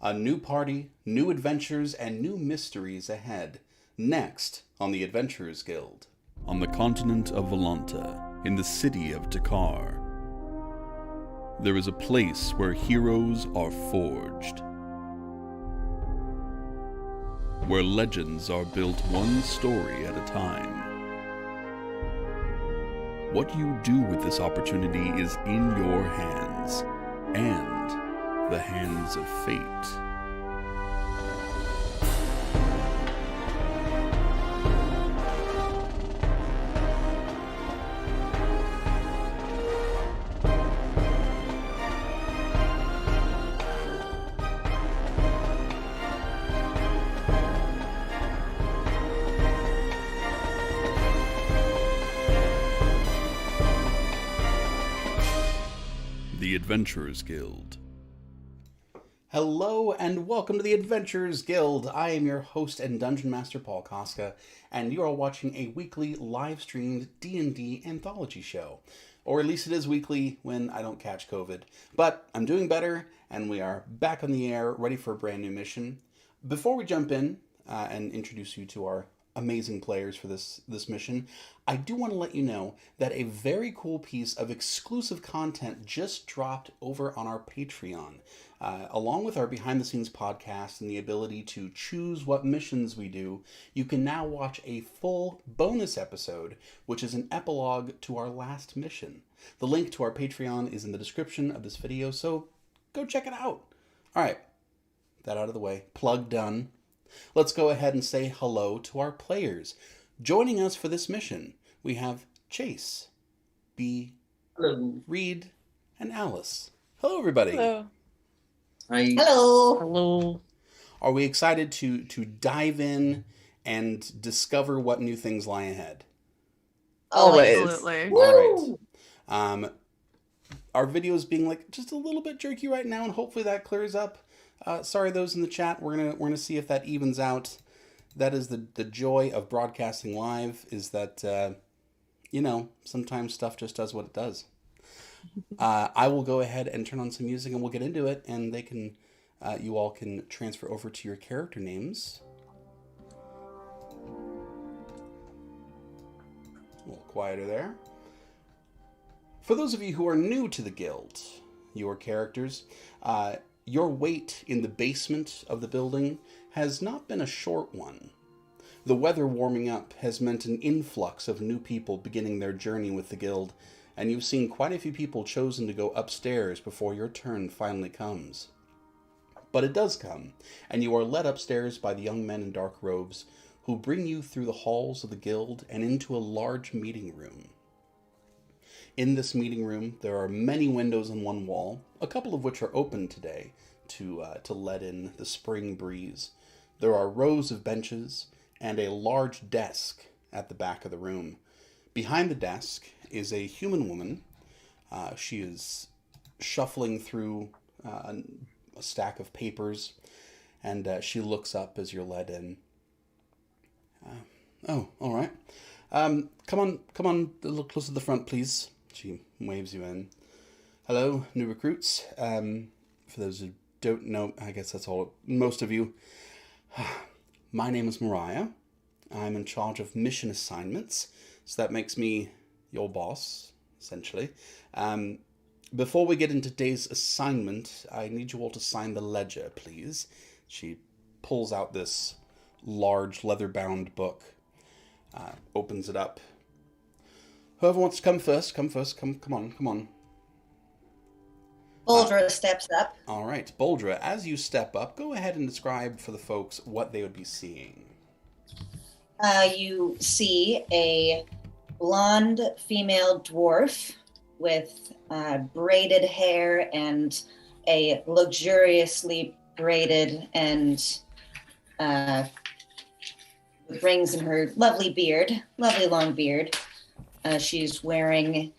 A new party, new adventures, and new mysteries ahead. Next on the Adventurers Guild. On the continent of Volanta, in the city of Dakar, there is a place where heroes are forged. Where legends are built one story at a time. What you do with this opportunity is in your hands, and the hands of fate. The Adventurers Guild. Hello and welcome to the Adventurers Guild. I am your host and Dungeon Master Paul Cosca, and you are watching a weekly live-streamed D&D anthology show. Or at least it is weekly when I don't catch COVID. But I'm doing better, and we are back on the air, ready for a brand new mission. Before we jump in and introduce you to our amazing players for this mission, I do want to let you know that a very cool piece of exclusive content just dropped over on our Patreon. Along with our behind the scenes podcast and the ability to choose what missions we do, you can now watch a full bonus episode, which is an epilogue to our last mission. The link to our Patreon is in the description of this video, so go check it out. All right, that out of the way, plug done. Let's go ahead and say hello to our players. Joining us for this mission, we have Chase, B, Hello. Reed, and Alice. Hello, everybody. Hello. Hi. Hello. Hello. Are we excited to dive in and discover what new things lie ahead? Always. Absolutely. All right. Our video is being like just a little bit jerky right now, and hopefully that clears up. Sorry, those in the chat. We're gonna see if that evens out. That is the joy of broadcasting live, is that sometimes stuff just does what it does. I will go ahead and turn on some music, and we'll get into it, and you all can transfer over to your character names. A little quieter there. For those of you who are new to the guild, your characters, your wait in the basement of the building has not been a short one. The weather warming up has meant an influx of new people beginning their journey with the guild, and you've seen quite a few people chosen to go upstairs before your turn finally comes. But it does come, and you are led upstairs by the young men in dark robes, who bring you through the halls of the guild and into a large meeting room. In this meeting room, there are many windows on one wall, a couple of which are open today to let in the spring breeze. There are rows of benches and a large desk at the back of the room. Behind the desk is a human woman. She is shuffling through a stack of papers, and she looks up as you're led in. Oh, all right. Come on, a little closer to the front, please. She waves you in. Hello, new recruits. For those who don't know, I guess that's all, most of you. My name is Mariah. I'm in charge of mission assignments, so that makes me your boss, essentially. Before we get into today's assignment, I need you all to sign the ledger, please. She pulls out this large leather-bound book, opens it up. Whoever wants to come first, come on. Boldra steps up. All right, Boldra, as you step up, go ahead and describe for the folks what they would be seeing. You see a blonde female dwarf with braided hair and a luxuriously braided and with rings in her lovely long beard. She's wearing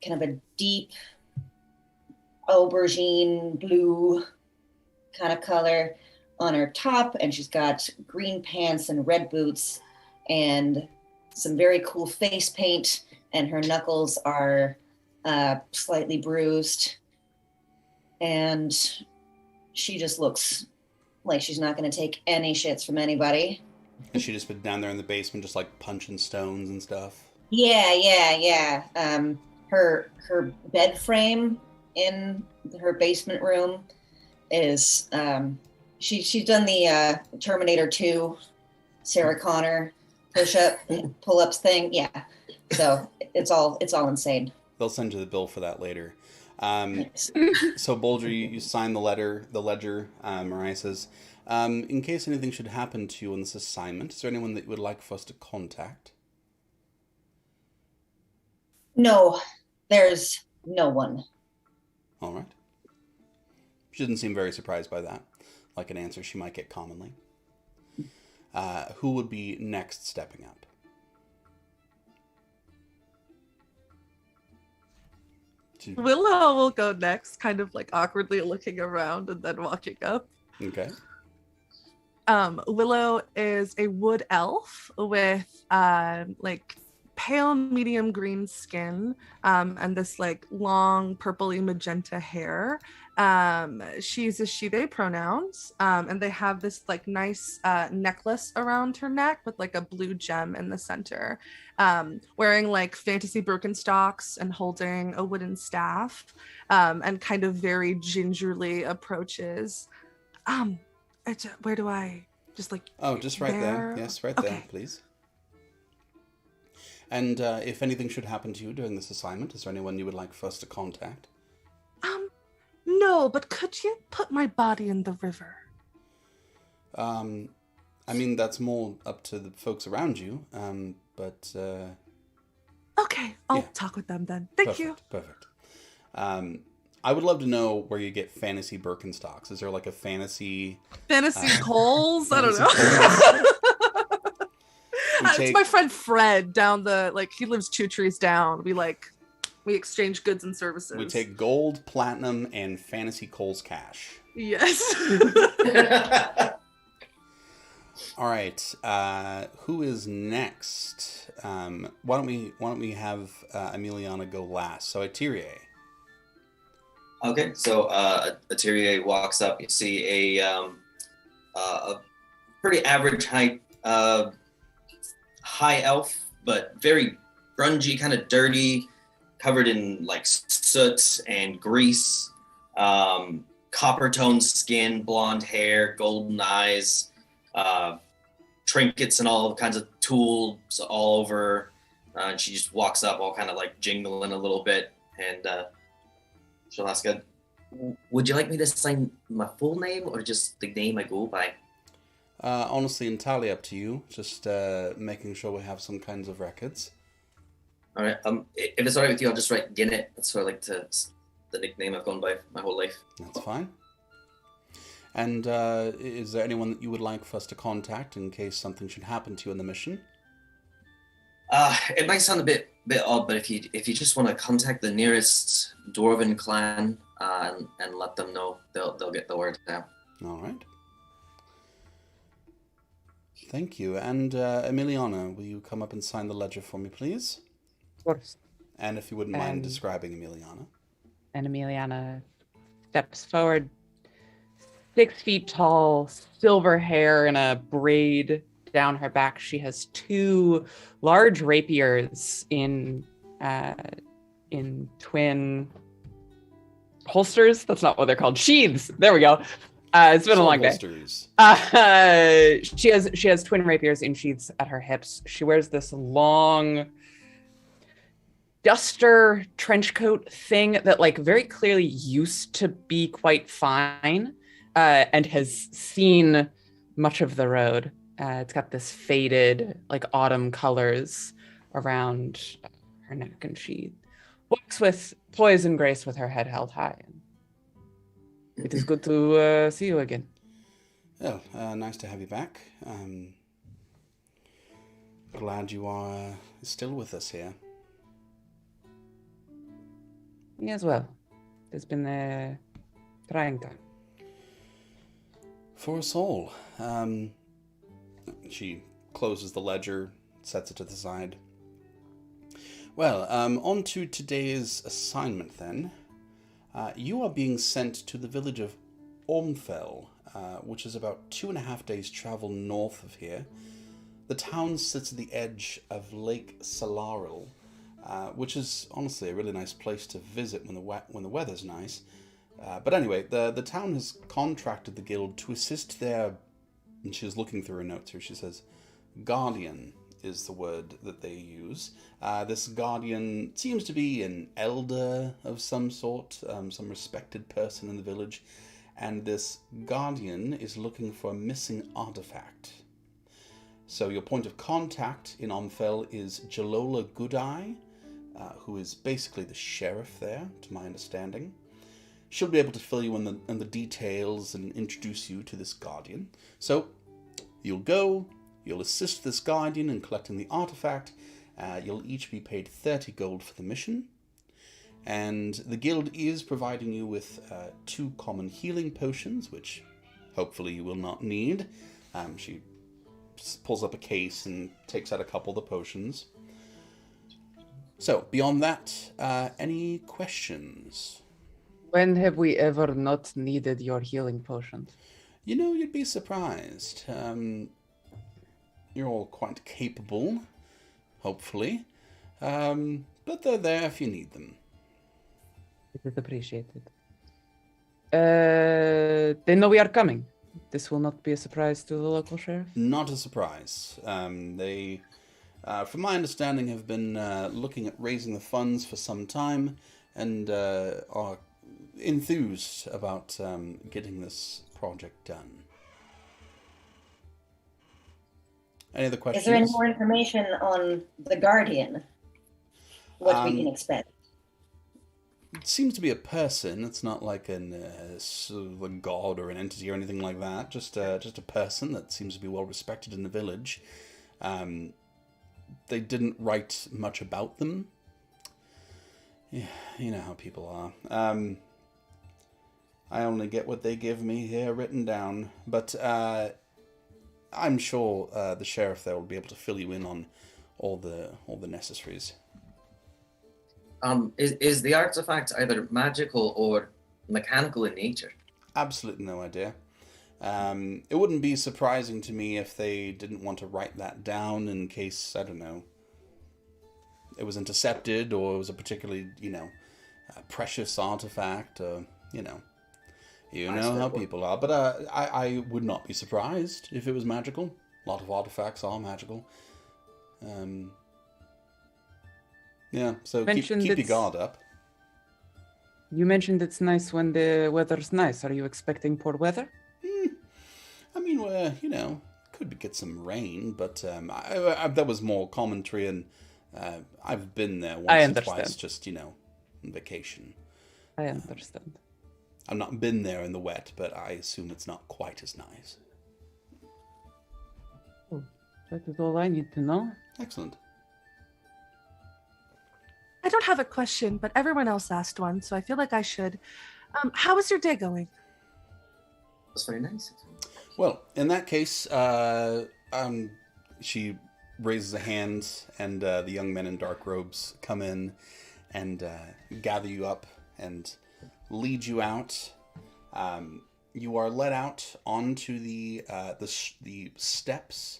kind of a deep aubergine blue kind of color on her top, and she's got green pants and red boots and some very cool face paint, and her knuckles are slightly bruised, and she just looks Like she's not going to take any shits from anybody. Has she just been down there in the basement, just like punching stones and stuff? Yeah. Her bed frame in her basement room is she's done the Terminator 2 Sarah Connor pull-ups thing. Yeah. So it's all insane. They'll send you the bill for that later. Nice. So Bulger, you sign the ledger. Mariah says, in case anything should happen to you on this assignment, is there anyone that you would like for us to contact? No, there's no one. All right. She didn't seem very surprised by that, like an answer she might get commonly. Who would be next stepping up? Willow will go next, kind of like awkwardly looking around and then walking up. Okay. Willow is a wood elf with like pale medium green skin and this like long purpley magenta hair. She uses she they pronouns and they have this like nice necklace around her neck with like a blue gem in the center, wearing like fantasy Birkenstocks and holding a wooden staff, and kind of very gingerly approaches. Where do I just like? Oh, just right there. Yes, right there, please. And if anything should happen to you during this assignment, is there anyone you would like for us to contact? No, but could you put my body in the river? I mean, that's more up to the folks around you, but... Okay, I'll talk with them then. Thank you. Perfect. I would love to know where you get fantasy Birkenstocks. Is there like a fantasy Coles? I don't know. It's my friend Fred down he lives 2 trees down. We exchange goods and services. We take gold, platinum, and fantasy Coles cash. Yes. All right. Who is next? Why don't we have Emiliana go last? So Atirie. Okay, so Atirie walks up. You see a pretty average height, high elf, but very grungy, kind of dirty, covered in like soot and grease, copper toned skin, blonde hair, golden eyes, trinkets and all kinds of tools all over. And she just walks up, all kind of like jingling a little bit, and she'll ask, would you like me to sign my full name or just the name I go by? Honestly, entirely up to you. Just making sure we have some kinds of records. All right. If it's all right with you, I'll just write Ginnet. That's sort of like the nickname I've gone by my whole life. That's fine. And is there anyone that you would like for us to contact in case something should happen to you in the mission? It might sound a bit odd, but if you just want to contact the nearest Dwarven clan and let them know, they'll get the word out. All right. Thank you. And Emiliana, will you come up and sign the ledger for me, please? Of course. And if you wouldn't mind describing Emiliana. And Emiliana steps forward, 6 feet tall, silver hair in a braid down her back. She has 2 large rapiers in twin holsters. That's not what they're called. Sheaths. There we go. It's been a long day. She has twin rapiers in sheaths at her hips. She wears this long duster trench coat thing that like very clearly used to be quite fine and has seen much of the road. It's got this faded like autumn colors around her neck, and she walks with poise and grace with her head held high. It is good to see you again. Oh, nice to have you back. Glad you are still with us here. Me as well. It's been a trying time. For us all. She closes the ledger, sets it to the side. Well, on to today's assignment then. You are being sent to the village of Ormfell, which is about 2.5 days' travel north of here. The town sits at the edge of Lake Salaril, which is honestly a really nice place to visit when the weather's nice. But anyway, the town has contracted the guild to assist their... And she's looking through her notes here. She says, guardian is the word that they use. This guardian seems to be an elder of some sort, some respected person in the village. And this guardian is looking for a missing artifact. So your point of contact in Omfell is Jalola Goodeye, who is basically the sheriff there, to my understanding. She'll be able to fill you in the details and introduce you to this guardian. So you'll go, you'll assist this guardian in collecting the artifact. You'll each be paid 30 gold for the mission. And the guild is providing you with 2 common healing potions, which hopefully you will not need. She pulls up a case and takes out a couple of the potions. So, beyond that, any questions? When have we ever not needed your healing potions? You know, you'd be surprised. You're all quite capable, hopefully. But they're there if you need them. It is appreciated. They know we are coming. This will not be a surprise to the local sheriff? Not a surprise. They, from my understanding, have been looking at raising the funds for some time and are enthused about getting this project done. Any other questions? Is there any more information on the Guardian? What we can expect? It seems to be a person. It's not like a god or an entity or anything like that. Just a person that seems to be well respected in the village. They didn't write much about them. Yeah, you know how people are. I only get what they give me here written down. But I'm sure the sheriff there will be able to fill you in on all the necessaries. Is the artifact either magical or mechanical in nature? Absolutely no idea. It wouldn't be surprising to me if they didn't want to write that down in case, I don't know, it was intercepted or it was a particularly, precious artifact, or, you know how people are. But I would not be surprised if it was magical. A lot of artifacts are magical. Yeah, so keep your guard up. You mentioned it's nice when the weather's nice. Are you expecting poor weather? I mean, could get some rain, but that was more commentary, and I've been there once or twice, just, on vacation. I understand. I've not been there in the wet, but I assume it's not quite as nice. Oh, that is all I need to know. Excellent. I don't have a question, but everyone else asked one, so I feel like I should. How was your day going? That's very nice. Well, in that case, she raises a hand, and the young men in dark robes come in and gather you up and lead you out. You are led out onto the steps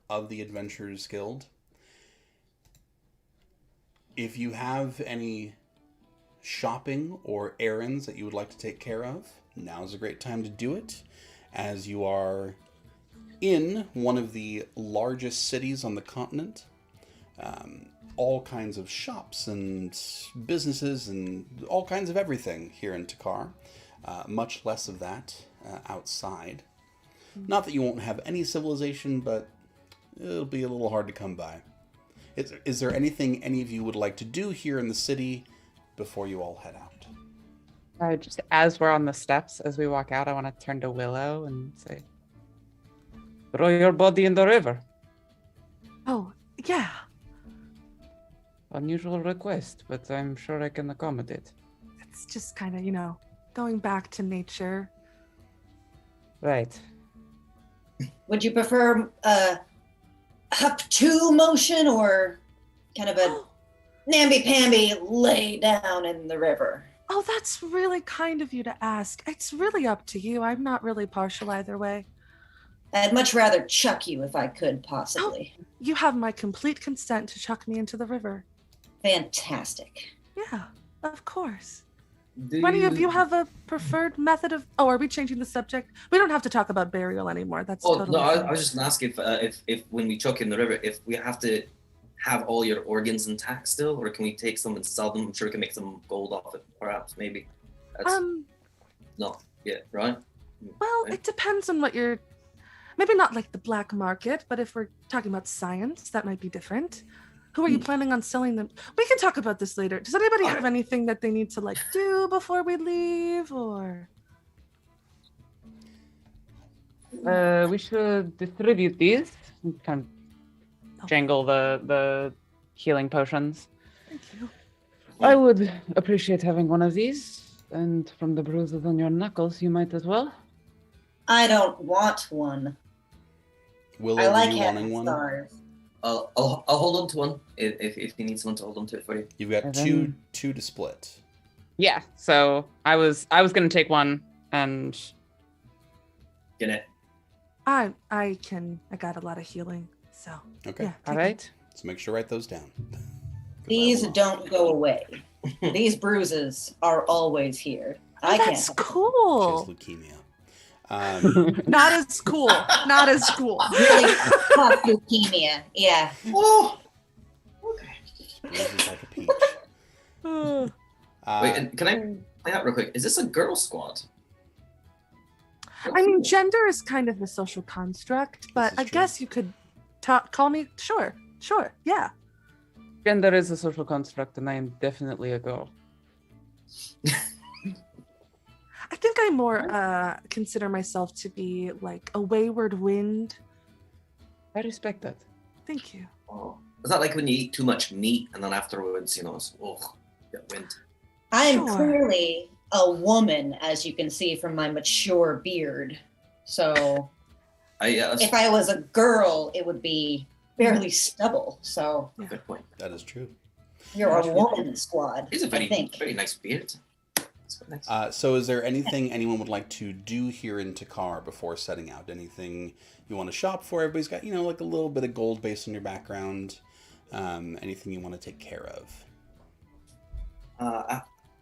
of the Adventurers Guild. If you have any shopping or errands that you would like to take care of, now's a great time to do it, as you are in one of the largest cities on the continent. All kinds of shops and businesses and all kinds of everything here in Takar. Much less of that outside. Not that you won't have any civilization, but it'll be a little hard to come by. Is there anything any of you would like to do here in the city before you all head out? Just as we're on the steps, as we walk out, I want to turn to Willow and say, throw your body in the river. Oh, yeah. Unusual request, but I'm sure I can accommodate. It's just kind of, going back to nature. Right. Would you prefer up to motion or kind of a namby-pamby lay down in the river? Oh, that's really kind of you to ask. It's really up to you. I'm not really partial either way. I'd much rather chuck you if I could, possibly. Oh, you have my complete consent to chuck me into the river. Fantastic. Yeah, of course. Do Any of you have a preferred method of... Oh, are we changing the subject? We don't have to talk about burial anymore. That's Oh totally no, fine. I was just gonna ask if when we chuck in the river, if we have to have all your organs intact still, or can we take some and sell them? I'm sure we can make some gold off it, perhaps, maybe. That's not yet, right? Well, Okay. it depends on what you're... Maybe not like the black market, but if we're talking about science, that might be different. Who are you planning on selling them? We can talk about this later. Does anybody have anything that they need to like do before we leave, or? We should distribute these. Kind of jangle the healing potions. Thank you. I would appreciate having one of these, and from the bruises on your knuckles, you might as well. I don't want one. Willow, I like were you having wanting one? stars. I'll hold on to one if you need someone to hold on to it for you. You've got And two then- to split. Yeah. So I was gonna take one, and Get it? I got a lot of healing, so Okay. yeah. all take right. So make sure to write those down. 'Cause I These will. don't go away. These bruises are always here. I That's can't. She has cool. leukemia. Not as cool. Not as cool. Really tough leukemia. Yeah. Oh. bruises like a peach. Ugh. Wait, and can I play out real quick? Is this a girl squad? I mean, gender is kind of a social construct, but is I true. guess you could call me. Sure, yeah. Gender is a social construct, and I am definitely a girl. I think I more consider myself to be like a wayward wind. I respect that. Thank you. Oh. Is that like when you eat too much meat and then afterwards, it's get wind? I'm Sure. clearly a woman, as you can see from my mature beard. So if I was a girl, it would be barely stubble. So Good point. That is true. you're a woman squad, He's a I very think. very nice beard. It's quite nice. So is there anything anyone would like to do here in Takar before setting out? Anything you want to shop for? Everybody's got, like a little bit of gold based on your background. Anything you want to take care of?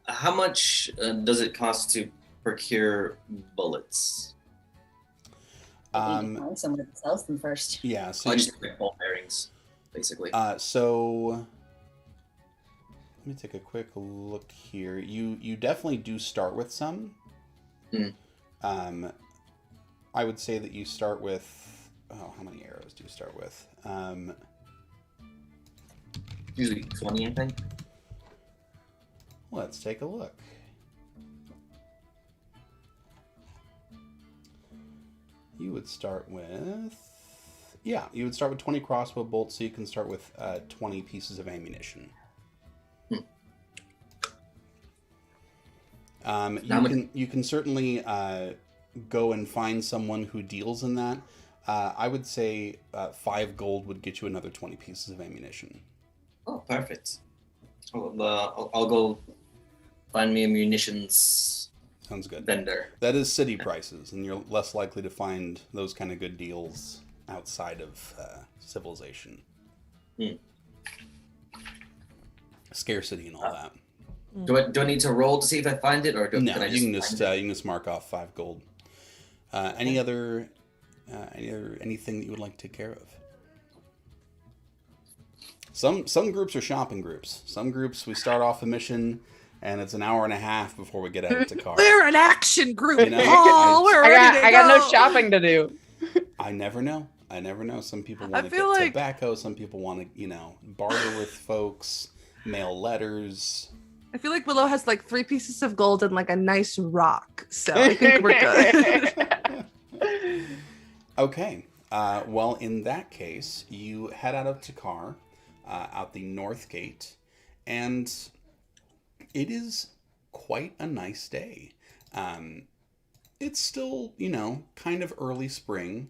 How much does it cost to procure bullets? We need to find someone that sells them first. Yeah, so I just like ball bearings, basically. so let me take a quick look here. You definitely do start with some. I would say that you start with how many arrows do you start with? Usually 20, I think. Let's take a look. You would start with... Yeah, you would start with 20 crossbow bolts, so you can start with 20 pieces of ammunition. You can certainly go and find someone who deals in that. I would say 5 gold would get you another 20 pieces of ammunition. Oh, perfect. I'll go find me a munitions Sounds good. vendor. That is city prices, and you're less likely to find those kind of good deals outside of civilization. Scarcity and all that. Do I need to roll to see if I find it, or No, can I you just can just mark off 5 gold. Anything that you would like to take care of? Some groups are shopping groups. Some groups we start off a mission and it's an hour and a half before we get out of Takar. We're an action group. You know, Oh, we're ready to I got no go. shopping to do. I never know. Some people I want to get feel like- tobacco. Some people want to, barter with folks, mail letters. I feel like Willow has like 3 pieces of gold and like a nice rock, so I think we're good. Okay. Well, in that case, you head out of Takar, out the north gate, and it is quite a nice day. It's still, kind of early spring,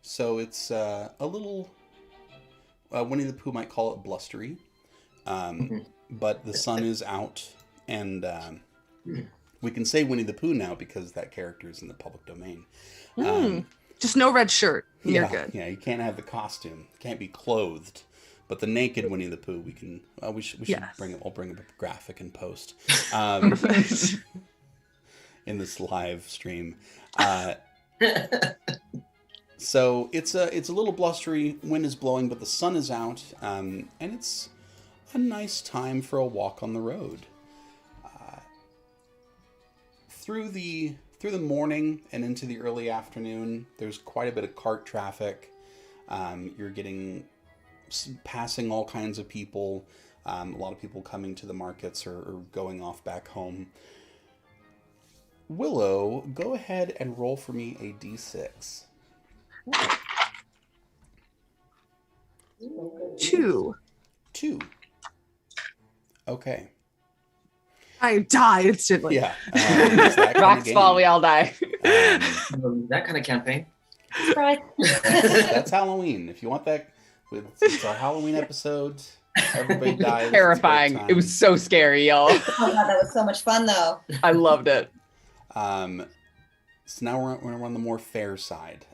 so it's a little, Winnie the Pooh might call it blustery, but the sun is out, and We can say Winnie the Pooh now because that character is in the public domain. Just no red shirt. You're good. Yeah, you can't have the costume. Can't be clothed. But the naked Winnie the Pooh, we can. We should bring it. I'll bring up a graphic and post in this live stream. So it's a little blustery. Wind is blowing, but the sun is out, and it's a nice time for a walk on the road. Through the morning and into the early afternoon, there's quite a bit of cart traffic. You're passing all kinds of people. A lot of people coming to the markets or going off back home. Willow, go ahead and roll for me a d6. 2. 2. Okay. I die instantly. Yeah. That Rocks fall, we all die. That kind of campaign. Right. That's Halloween. If you want that, it's our Halloween episode. Everybody dies. Terrifying. It was so scary, y'all. Oh my God, that was so much fun, though. I loved it. So now we're on the more fair side.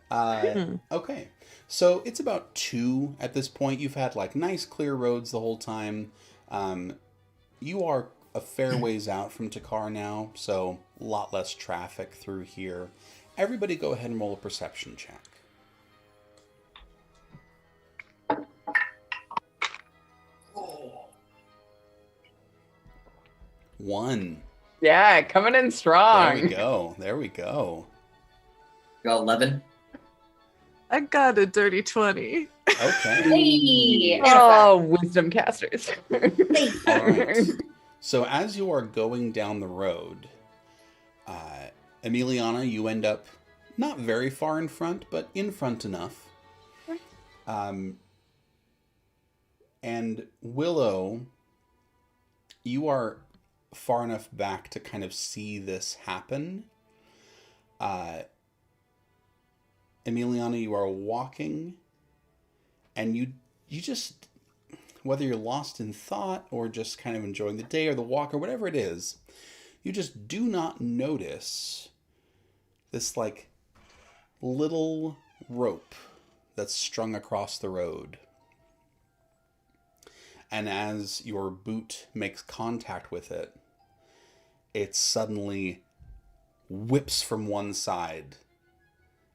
Okay. So it's about 2 at this point. You've had like nice clear roads the whole time. You are a fair ways out from Takar now, so a lot less traffic through here. Everybody go ahead and roll a perception check. Oh. 1. Yeah, coming in strong. There we go. Got 11. I got a dirty 20. Okay. Hey, Oh, wisdom casters. All right. So as you are going down the road, Emiliana, you end up not very far in front, but in front enough. And Willow, you are far enough back to kind of see this happen. Emiliana, you are walking, and you just, whether you're lost in thought or just kind of enjoying the day or the walk or whatever it is, you just do not notice this like little rope that's strung across the road. And as your boot makes contact with it, it suddenly whips from one side,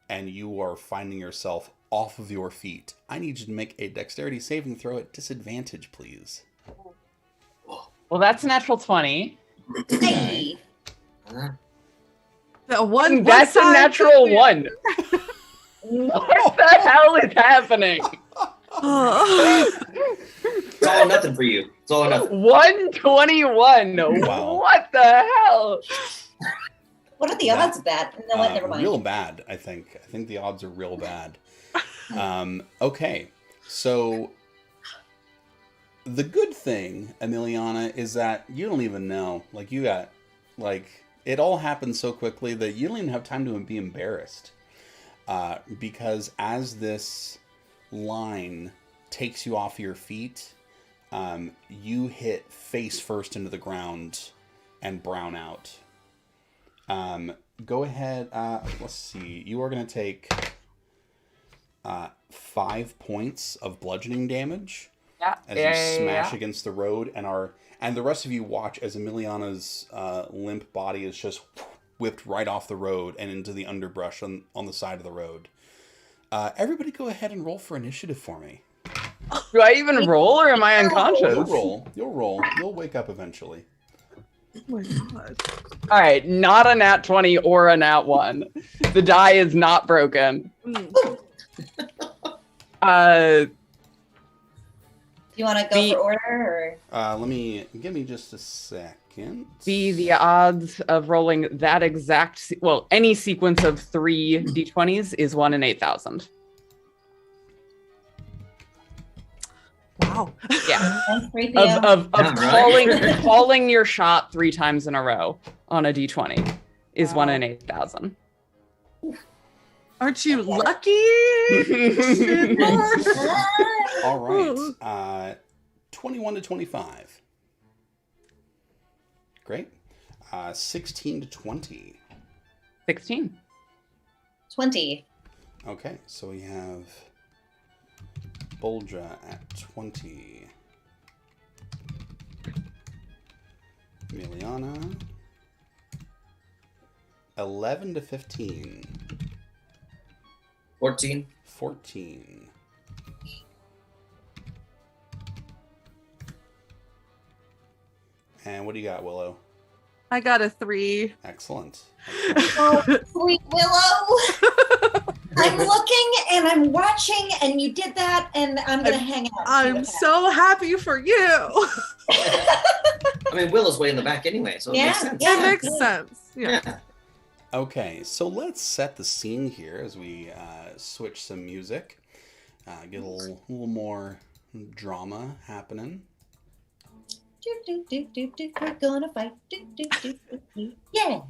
and you are finding yourself off of your feet. I need you to make a dexterity saving throw at disadvantage, please. Well, that's a natural 20. Hey. The one That's a side natural could be- 1. What the hell is happening? It's all or nothing for you. It's all or nothing. 121. Wow. What the hell? What are the odds of that? No, what? Never mind. Real bad, I think. I think the odds are real bad. Okay, so the good thing, Emiliana, is that you don't even know. Like, you got, like, it all happened so quickly that you don't even have time to be embarrassed. Because as this line takes you off your feet, you hit face first into the ground and brown out. Go ahead. Let's see. You are going to take 5 points of bludgeoning damage as you smash against the road, and the rest of you watch as Emiliana's limp body is just whipped right off the road and into the underbrush on the side of the road. Everybody, go ahead and roll for initiative for me. Do I even roll, or am I unconscious? You'll roll. You'll wake up eventually. Oh my God. All right, not a nat 20 or a nat 1. The die is not broken. You want to go for order, or Give me just a second. The odds of rolling that exact, any sequence of 3 d20s is 1 in 8,000. Wow. Yeah. Thanks, 3PM. Of right. calling your shot 3 times in a row on a d20 is 1 in 8,000. Aren't you lucky? All right. 21 to 25. Great. 16 to 20. 16. 20. Okay, so we have Boldra at 20. Emiliana. 11 to 15. 14. 14. And what do you got, Willow? I got a 3. Excellent. Oh, sweet Willow. I'm looking and I'm watching, and you did that, and I'm going to hang out. I'm so happy for you. I mean, Willow's way in the back anyway, so it makes sense. It makes sense. Yeah. Okay, so let's set the scene here as we switch some music. Get a little more drama happening. We're gonna fight. Yeah.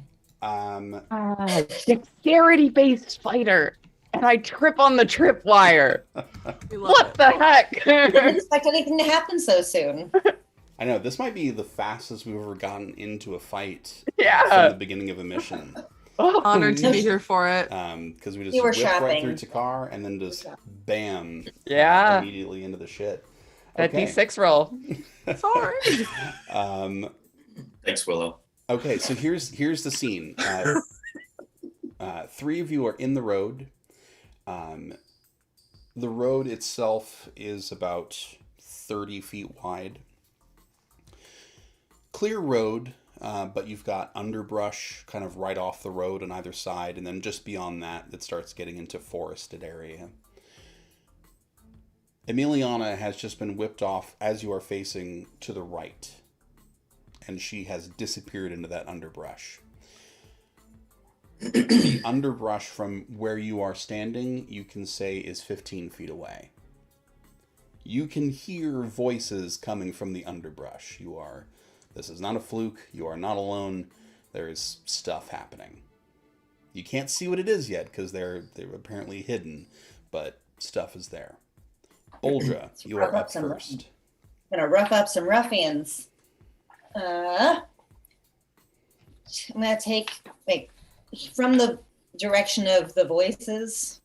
Dexterity-based fighter, and I trip on the tripwire. What the heck? Didn't expect anything to happen so soon. I know, this might be the fastest we've ever gotten into a fight Yeah. from the beginning of a mission. Honored to be here for it. Because we just You were whipped right shopping. through Takar and then just bam, Yeah. immediately into the shit. That Okay. D6 roll. Sorry. Thanks, Willow. Okay, so here's the scene. Three of you are in the road. The road itself is about 30 feet wide. Clear road, but you've got underbrush kind of right off the road on either side, and then just beyond that, it starts getting into forested area. Emiliana has just been whipped off as you are facing to the right, and she has disappeared into that underbrush. The underbrush from where you are standing, you can say, is 15 feet away. You can hear voices coming from the underbrush. This is not a fluke. You are not alone. There is stuff happening. You can't see what it is yet because they're apparently hidden, but stuff is there. Boldra, you are up first. Gonna rough up some ruffians. I'm gonna take from the direction of the voices.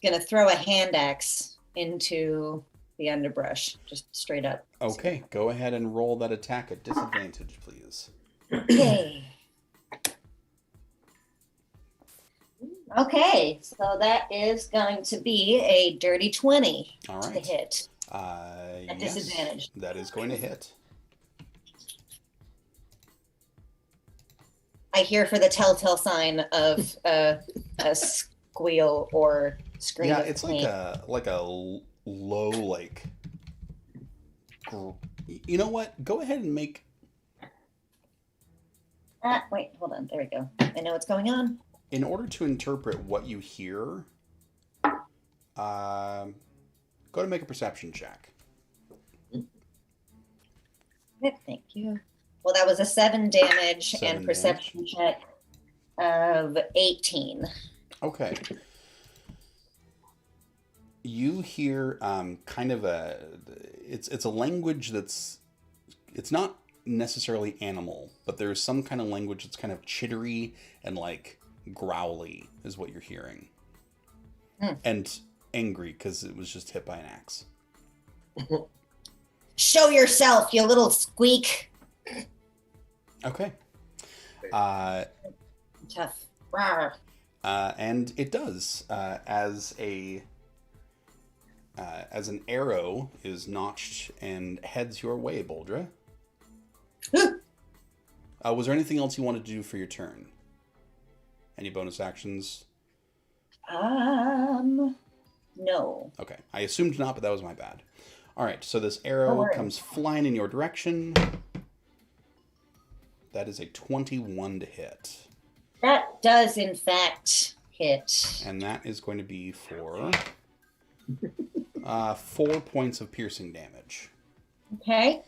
Gonna throw a hand axe into the underbrush, just straight up. Okay, go ahead and roll that attack at disadvantage, please. Okay. Okay, so that is going to be a dirty 20 All to right. hit. At disadvantage. That is going to hit. I hear for the telltale sign of a squeal or scream. Yeah, of it's pain. like a low You know what? Go ahead and make. Wait, hold on. There we go. I know what's going on. In order to interpret what you hear, go to make a perception check. Thank you. Well, that was a 7 damage 7 and perception check of 18. Okay. You hear kind of it's a language it's not necessarily animal, but there's some kind of language that's kind of chittery and like growly is what you're hearing. And angry because it was just hit by an axe. Show yourself, you little squeak. Okay. Tough. Rawr. And it does. As an arrow is notched and heads your way, Boldra. Was there anything else you wanted to do for your turn? Any bonus actions? No. Okay. I assumed not, but that was my bad. All right. So this arrow comes flying in your direction. That is a 21 to hit. That does, in fact, hit. And that is going to be for 4 points of piercing damage. Okay.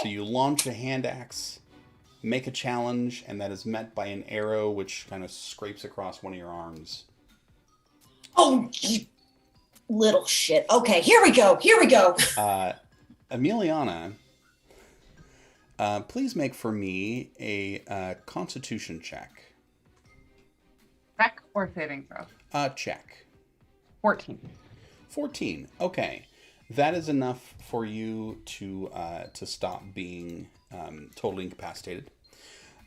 So you launch a hand axe, make a challenge, and that is met by an arrow which kind of scrapes across one of your arms. Oh, you little shit. Okay, here we go. Emiliana, Please make for me a Constitution check. Check or saving throw? Check. 14. 14. Okay, that is enough for you to stop being totally incapacitated.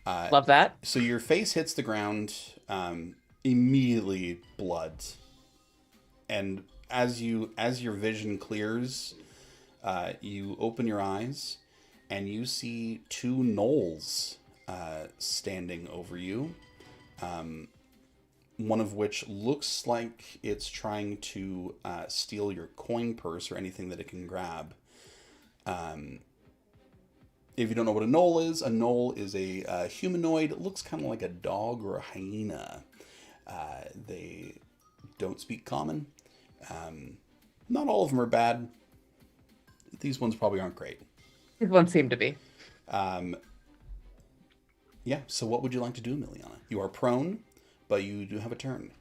Love that. So your face hits the ground, immediately blood, and as your vision clears, you open your eyes, and you see two gnolls standing over you. One of which looks like it's trying to steal your coin purse or anything that it can grab. If you don't know what a gnoll is a humanoid. It looks kind of like a dog or a hyena. They don't speak common. Not all of them are bad. These ones probably aren't great. These ones seem to be. Yeah, so what would you like to do, Miliana? You are prone, but you do have a turn.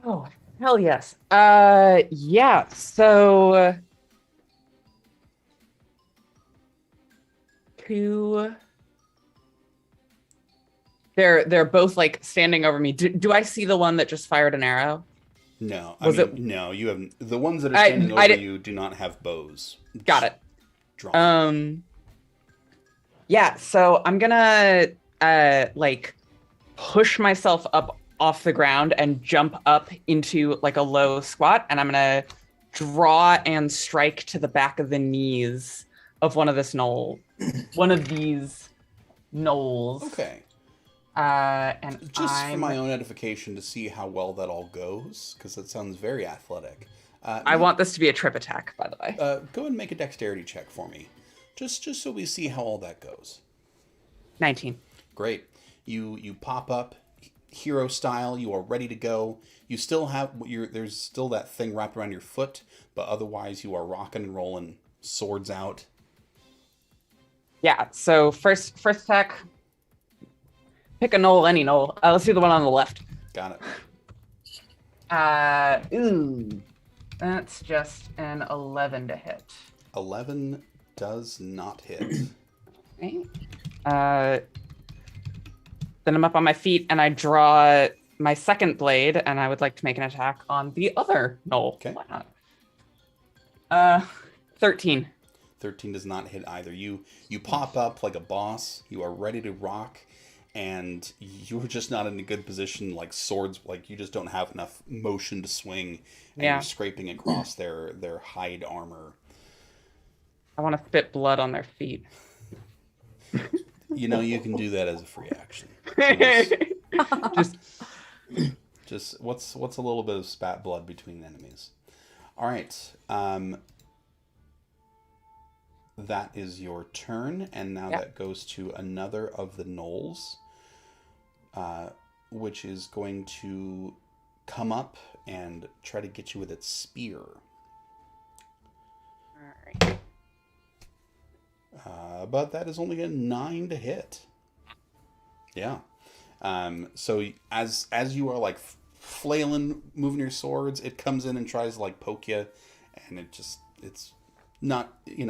Oh, hell yes. Yeah, so... two... They're both, like, standing over me. Do I see the one that just fired an arrow? No. No, you haven't. The ones that are standing over you do not have bows. Got it. Drawn. Yeah, so I'm gonna, like, push myself up off the ground and jump up into, like, a low squat, and I'm gonna draw and strike to the back of the knees of one of these gnolls. Okay. And just for my own edification to see how well that all goes, because that sounds very athletic. I want this to be a trip attack, by the way. Go ahead and make a dexterity check for me, just so we see how all that goes. 19. Great. You pop up, hero style. You are ready to go. You still have there's still that thing wrapped around your foot, but otherwise you are rocking and rolling, swords out. Yeah. So first attack. Pick a gnoll, any gnoll. Let's do the one on the left. Got it. Ooh. That's just an 11 to hit. 11 does not hit. Okay. Then I'm up on my feet and I draw my second blade and I would like to make an attack on the other gnoll. Okay. Why not? 13. 13 does not hit either. You pop up like a boss. You are ready to rock. And you're just not in a good position, like swords, like you just don't have enough motion to swing, and you're scraping across their hide armor. I want to spit blood on their feet. You know, you can do that as a free action. Just what's a little bit of spat blood between enemies. All right, that is your turn, and now that goes to another of the gnolls. Which is going to come up and try to get you with its spear. Alright. But that is only a 9 to hit. Yeah. So as you are like flailing, moving your swords, it comes in and tries to like poke you, and it's not, they're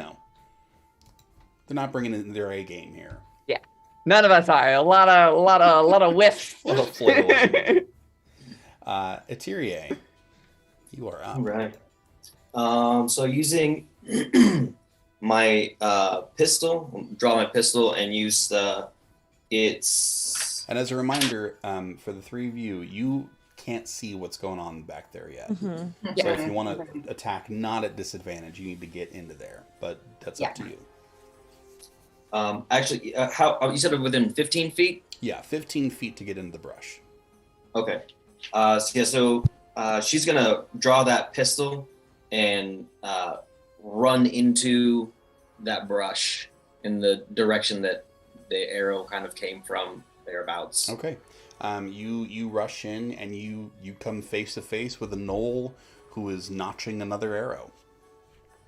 not bringing in their A game here. Yeah. None of us are. A lot of whiffs. A lot of flailing. Eterie, you are up. All right. So using my pistol, draw my pistol and use it's. And as a reminder, for the three of you, you can't see what's going on back there yet. Mm-hmm. So if you want to attack not at disadvantage, you need to get into there. But that's up to you. Actually, how you said it within 15 feet? Yeah, 15 feet to get into the brush. Okay. So she's gonna draw that pistol and run into that brush in the direction that the arrow kind of came from, thereabouts. Okay. You rush in and you come face to face with a gnoll who is notching another arrow.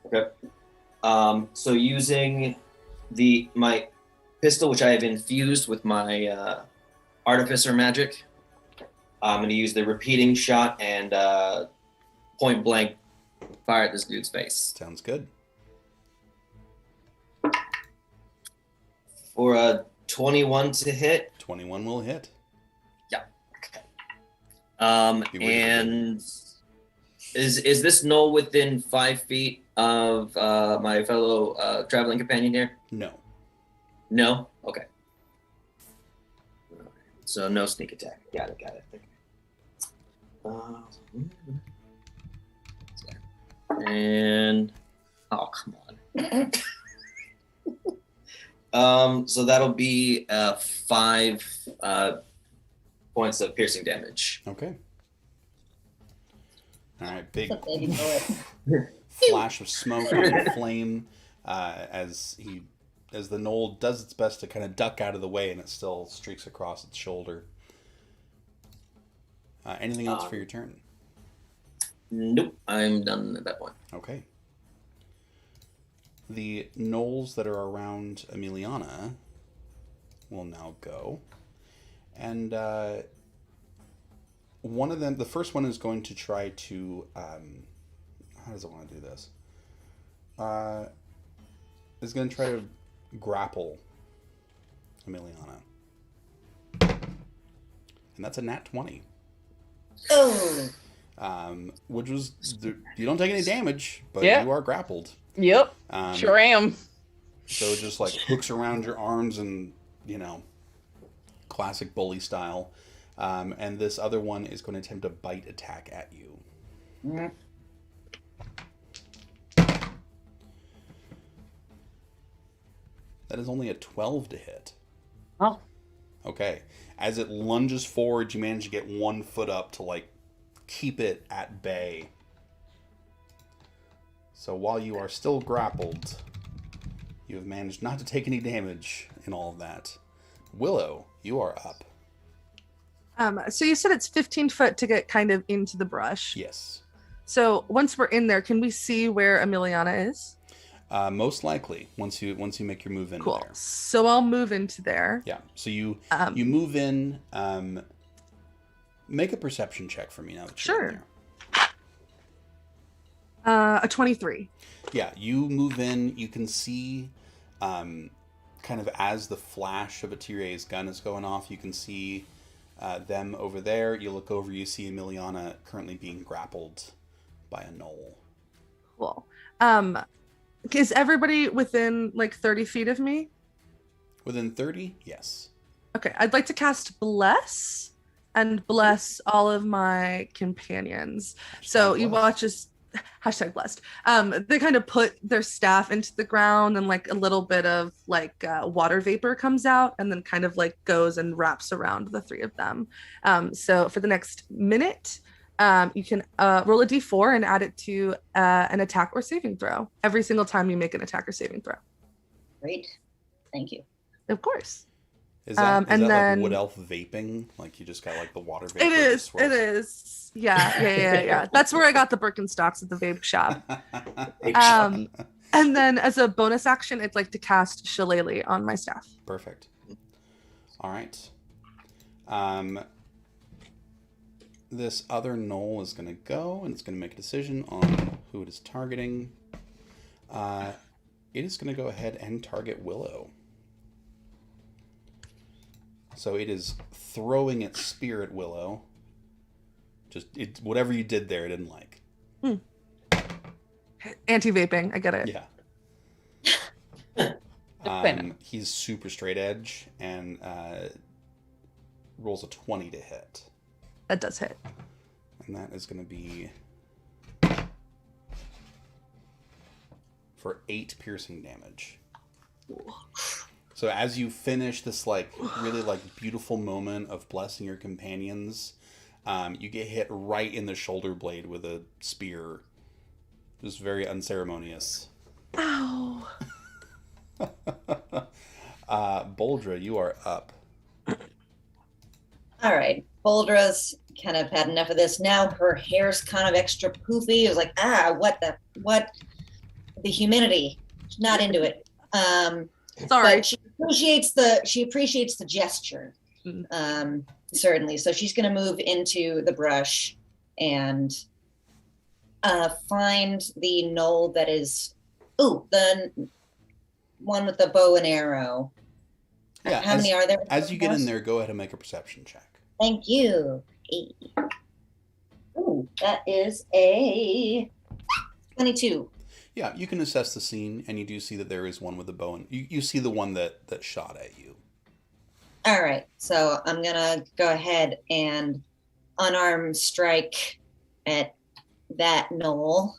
Okay. So using my pistol, which I have infused with my artificer magic, I'm going to use the repeating shot and point blank fire at this dude's face. Sounds good. for a 21 to hit. 21 will hit. And is this knoll within 5 feet of my fellow traveling companion here? No. No? Okay. So no sneak attack. Got it. And oh, come on. So that'll be 5 points of piercing damage. Okay. All right, big It's a baby bullet. flash of smoke and flame as the knoll does its best to kind of duck out of the way, and it still streaks across its shoulder. Anything else for your turn? Nope, I'm done at that point. Okay. The gnolls that are around Emiliana will now go. And one of them, the first one is going to try to, how does it want to do this? Is going to try to grapple Emiliana. And that's a nat 20. Oh. Which was, you don't take any damage, but Yeah. you are grappled. Yep. Sure am. So it just like hooks around your arms and, classic bully style. And this other one is going to attempt a bite attack at you. Mm. That is only a 12 to hit. Oh. Okay. As it lunges forward, you manage to get 1 foot up to keep it at bay. So while you are still grappled, you have managed not to take any damage in all of that. Willow, you are up. So you said it's 15 foot to get kind of into the brush. Yes. So once we're in there, can we see where Emiliana is? Most likely, once you make your move into Cool. there. So I'll move into there. Yeah. So you move in. Make a perception check for me now that you're in Sure. there. A 23. Yeah, you move in. You can see, kind of as the flash of Atyrie's gun is going off, you can see them over there. You look over, you see Emiliana currently being grappled by a gnoll. Cool. Is everybody within 30 feet of me? Within 30? Yes. Okay. I'd like to cast Bless and bless all of my companions. So you watch as hashtag blessed. They kind of put their staff into the ground and a little bit of water vapor comes out and then kind of goes and wraps around the 3 of them. So for the next minute, you can roll a d4 and add it to an attack or saving throw every single time you make an attack or saving throw. Great. Thank you. Of course. Is that, and then, wood elf vaping? You just got the water vapor? It is. Yeah. That's where I got the Birkenstocks at the vape shop. And then as a bonus action, I'd like to cast Shillelagh on my staff. Perfect. All right. This other gnoll is going to go, and it's going to make a decision on who it is targeting. It is going to go ahead and target Willow. So it is throwing its spear at Willow. Whatever you did there, it didn't like. Anti-vaping, I get it. Yeah. He's super straight edge and rolls a 20 to hit. That does hit. And that is going to be for 8 piercing damage. So as you finish this really beautiful moment of blessing your companions, you get hit right in the shoulder blade with a spear. Just very unceremonious. Ow. Boldra, you are up. All right. Boldra's kind of had enough of this. Now her hair's kind of extra poofy. It was what the humidity. She's not into it. Sorry. But she appreciates the gesture. Certainly. So she's going to move into the brush and find the gnoll that is the one with the bow and arrow Yeah. How many are there? As you get in there, go ahead and make a perception check. Thank you. Ooh, that is a 22. Yeah, you can assess the scene, and you do see that there is one with a bow, and you see the one that shot at you. All right, so I'm gonna go ahead and unarmed strike at that knoll.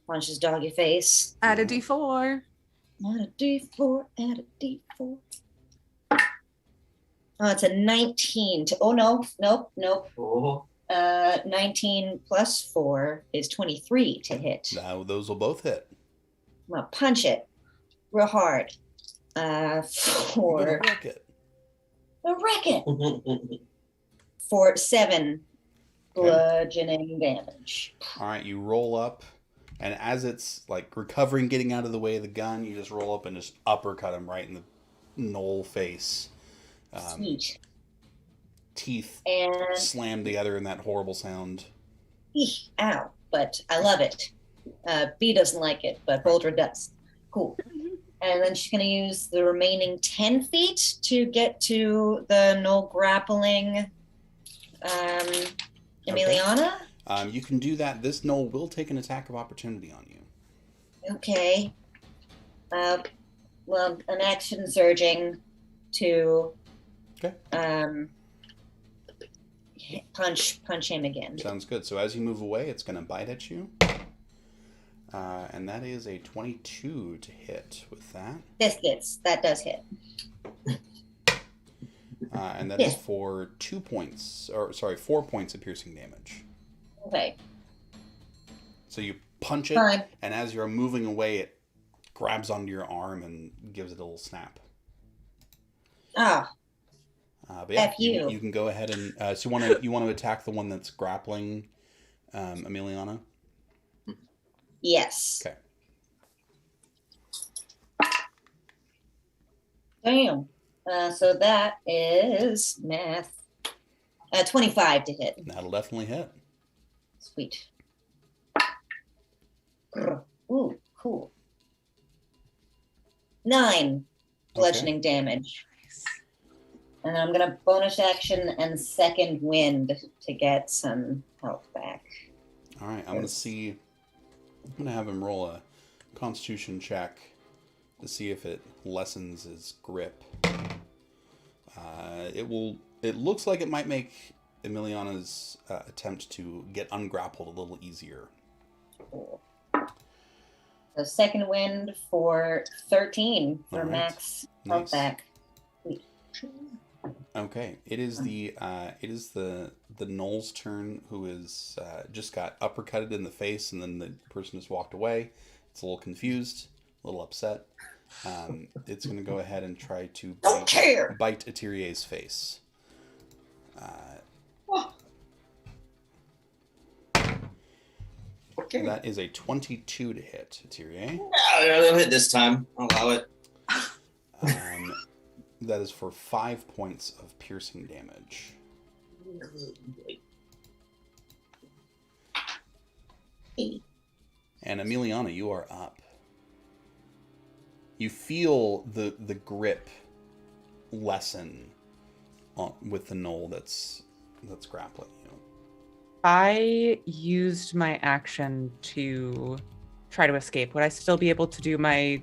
Punch his doggy face. Add a D4. Add a D4. Add a D4. Oh, it's a 19. Nope. Oh. 19 plus 4 is 23 to hit. Now those will both hit. I'm gonna punch it real hard. You're For gonna wreck it. a racket. For 7 bludgeoning damage. All right, you roll up, and as it's like recovering, getting out of the way of the gun, you just roll up and just uppercut him right in the knoll face. Sweet. Teeth And slam together in that horrible sound. ow, but I love it. B doesn't like it, but Boulder does. Cool. And then she's going to use the remaining 10 feet to get to the knoll grappling Emiliana. You can do that. This knoll will take an attack of opportunity on you. Okay. Well, an action surging to punch him again. Sounds good. So as you move away, it's going to bite at you. And that is a 22 to hit with that. This hits. That does hit. And that is for 4 points of piercing damage. Okay. So you punch it, Fine. and as you're moving away, it grabs onto your arm and gives it a little snap. Ah. But yeah, F you. you can go ahead and so you want to attack the one that's grappling Emiliana. Yes. Okay. Damn. So that is math. 25 to hit. That'll definitely hit. Sweet. Ooh, cool. 9 bludgeoning damage. And I'm gonna bonus action and second wind to get some health back. All right, I'm gonna have him roll a Constitution check to see if it lessens his grip. It looks like it might make Emiliana's attempt to get ungrappled a little easier. Cool. So second wind for 13 for All right. max health Nice. back. Okay, it is the Knoll's turn, who is just got uppercutted in the face, and then the person just walked away. It's a little confused, a little upset. It's going to go ahead and try to bite Etirier's face. Okay. That is a 22 to hit, Etirier. Yeah, they'll hit this time. I'll allow it. That is for 5 points of piercing damage. And Emiliana, you are up. You feel the grip lessen with the knoll that's grappling you. I used my action to try to escape. Would I still be able to do my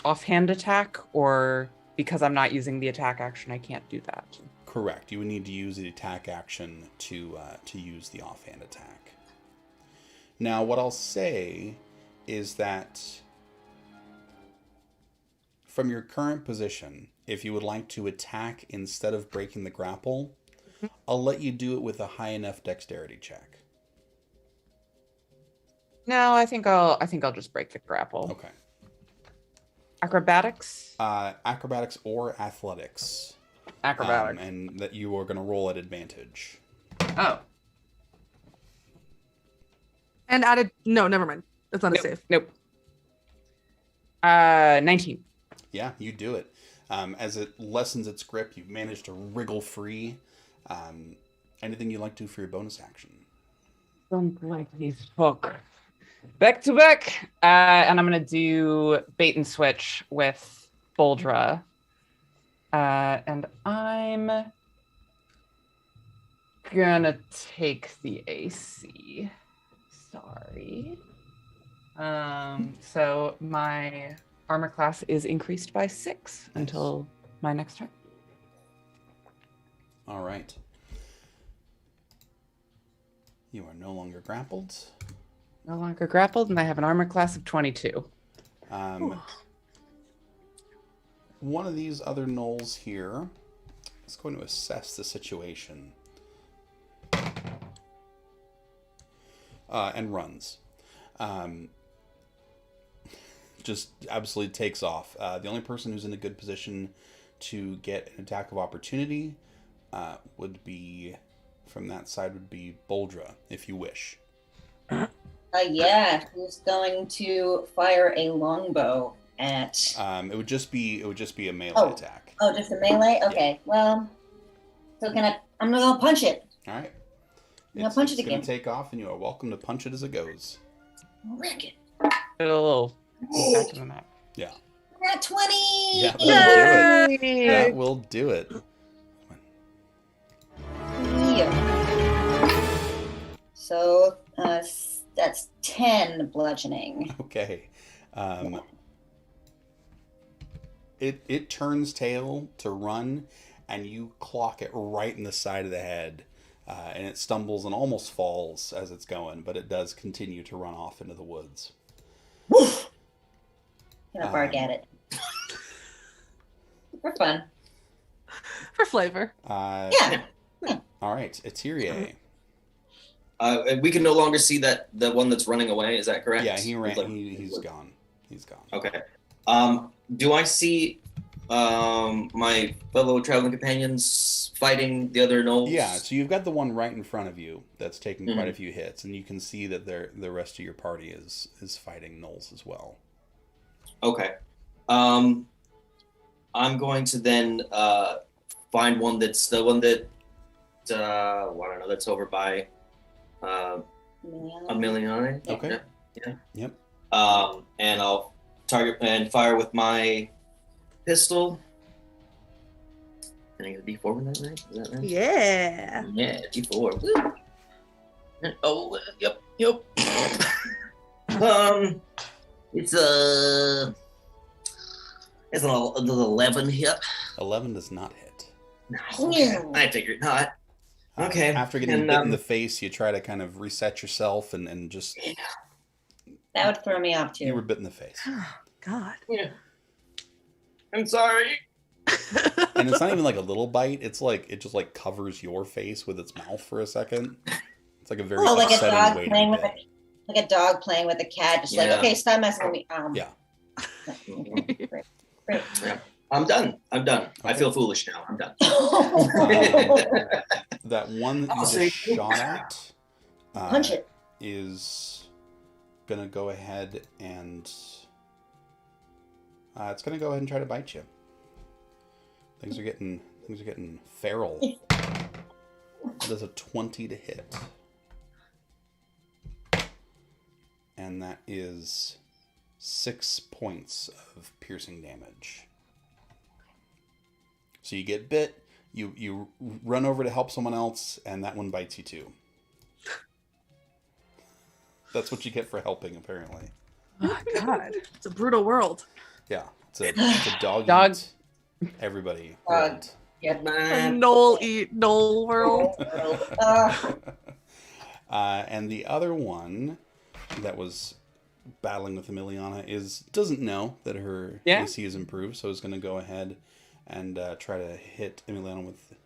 offhand attack, or because I'm not using the attack action, I can't do that? Correct. You would need to use the attack action to use the offhand attack. Now, what I'll say is that from your current position, if you would like to attack instead of breaking the grapple, I'll let you do it with a high enough dexterity check. No, I think I'll just break the grapple. Okay. Acrobatics? Acrobatics or athletics. Acrobatics. And that you are going to roll at advantage. Oh. And added. No, never mind. That's not a save. Nope. 19. Yeah, you do it. As it lessens its grip, you manage to wriggle free. Anything you'd like to do for your bonus action? Don't like these folk. Back to back. And I'm going to do bait and switch with Boldra. And I'm gonna take the AC. Sorry. So my armor class is increased by 6 until my next turn. All right. You are no longer grappled. No longer grappled, and I have an armor class of 22. One of these other gnolls here is going to assess the situation. And runs. Just absolutely takes off. The only person who's in a good position to get an attack of opportunity would be, from that side, would be Boldra, if you wish. Yeah, who's going to fire a longbow at? It would just be a melee attack. Oh, just a melee. Okay, well, so I'm gonna punch it. All right. Punch it It's again. going to take off, and you are welcome to punch it as it goes. Wreck it. A little back to the map. Yeah. Nat 20. Yeah, that will do it. Yeah. So that's 10 bludgeoning. Okay. It turns tail to run, and you clock it right in the side of the head. And it stumbles and almost falls as it's going, but it does continue to run off into the woods. Woof! Gonna bark at it. For fun. For flavor. Yeah. All right, Eteria. We can no longer see the one that's running away. Is that correct? Yeah, he ran. He's gone. He's gone. Okay. Do I see my fellow traveling companions fighting the other gnolls? Yeah, so you've got the one right in front of you that's taking quite a few hits, and you can see that the rest of your party is fighting gnolls as well. Okay. I'm going to then find one that's the one that I don't know, that's over by Emiliano. Okay. Yeah. Yep. And I'll target and fire with my pistol. And I get a D4 with that, right? Is that right? Yeah. Yeah, D4. Woo. Oh, yep. It's an 11 hit. 11 does not hit. No, I figured not. Okay. After getting bit in the face, you try to kind of reset yourself and just... That would throw me off too. You were bit in the face. Oh, God. Yeah. I'm sorry. And it's not even like a little bite. It's like it just like covers your face with its mouth for a second. It's like a very like a upsetting dog way playing to with be bit. like a dog playing with a cat, just like, okay, stop messing with me. Yeah. Great. Yeah. I'm done. Okay. I feel foolish now. I'm done. That one that you just shot at Punch it. is gonna go ahead and it's gonna go ahead and try to bite you. Things are getting feral. It does a 20 to hit. And that is 6 points of piercing damage. So you get bit, you run over to help someone else, and that one bites you too. That's what you get for helping, apparently. Oh, God. It's a brutal world. Yeah, it's a dog. Eat everybody. Dog. A Knoll world. And the other one that was battling with Emiliana doesn't know that her AC is improved, so is going to go ahead and try to hit Emiliana with a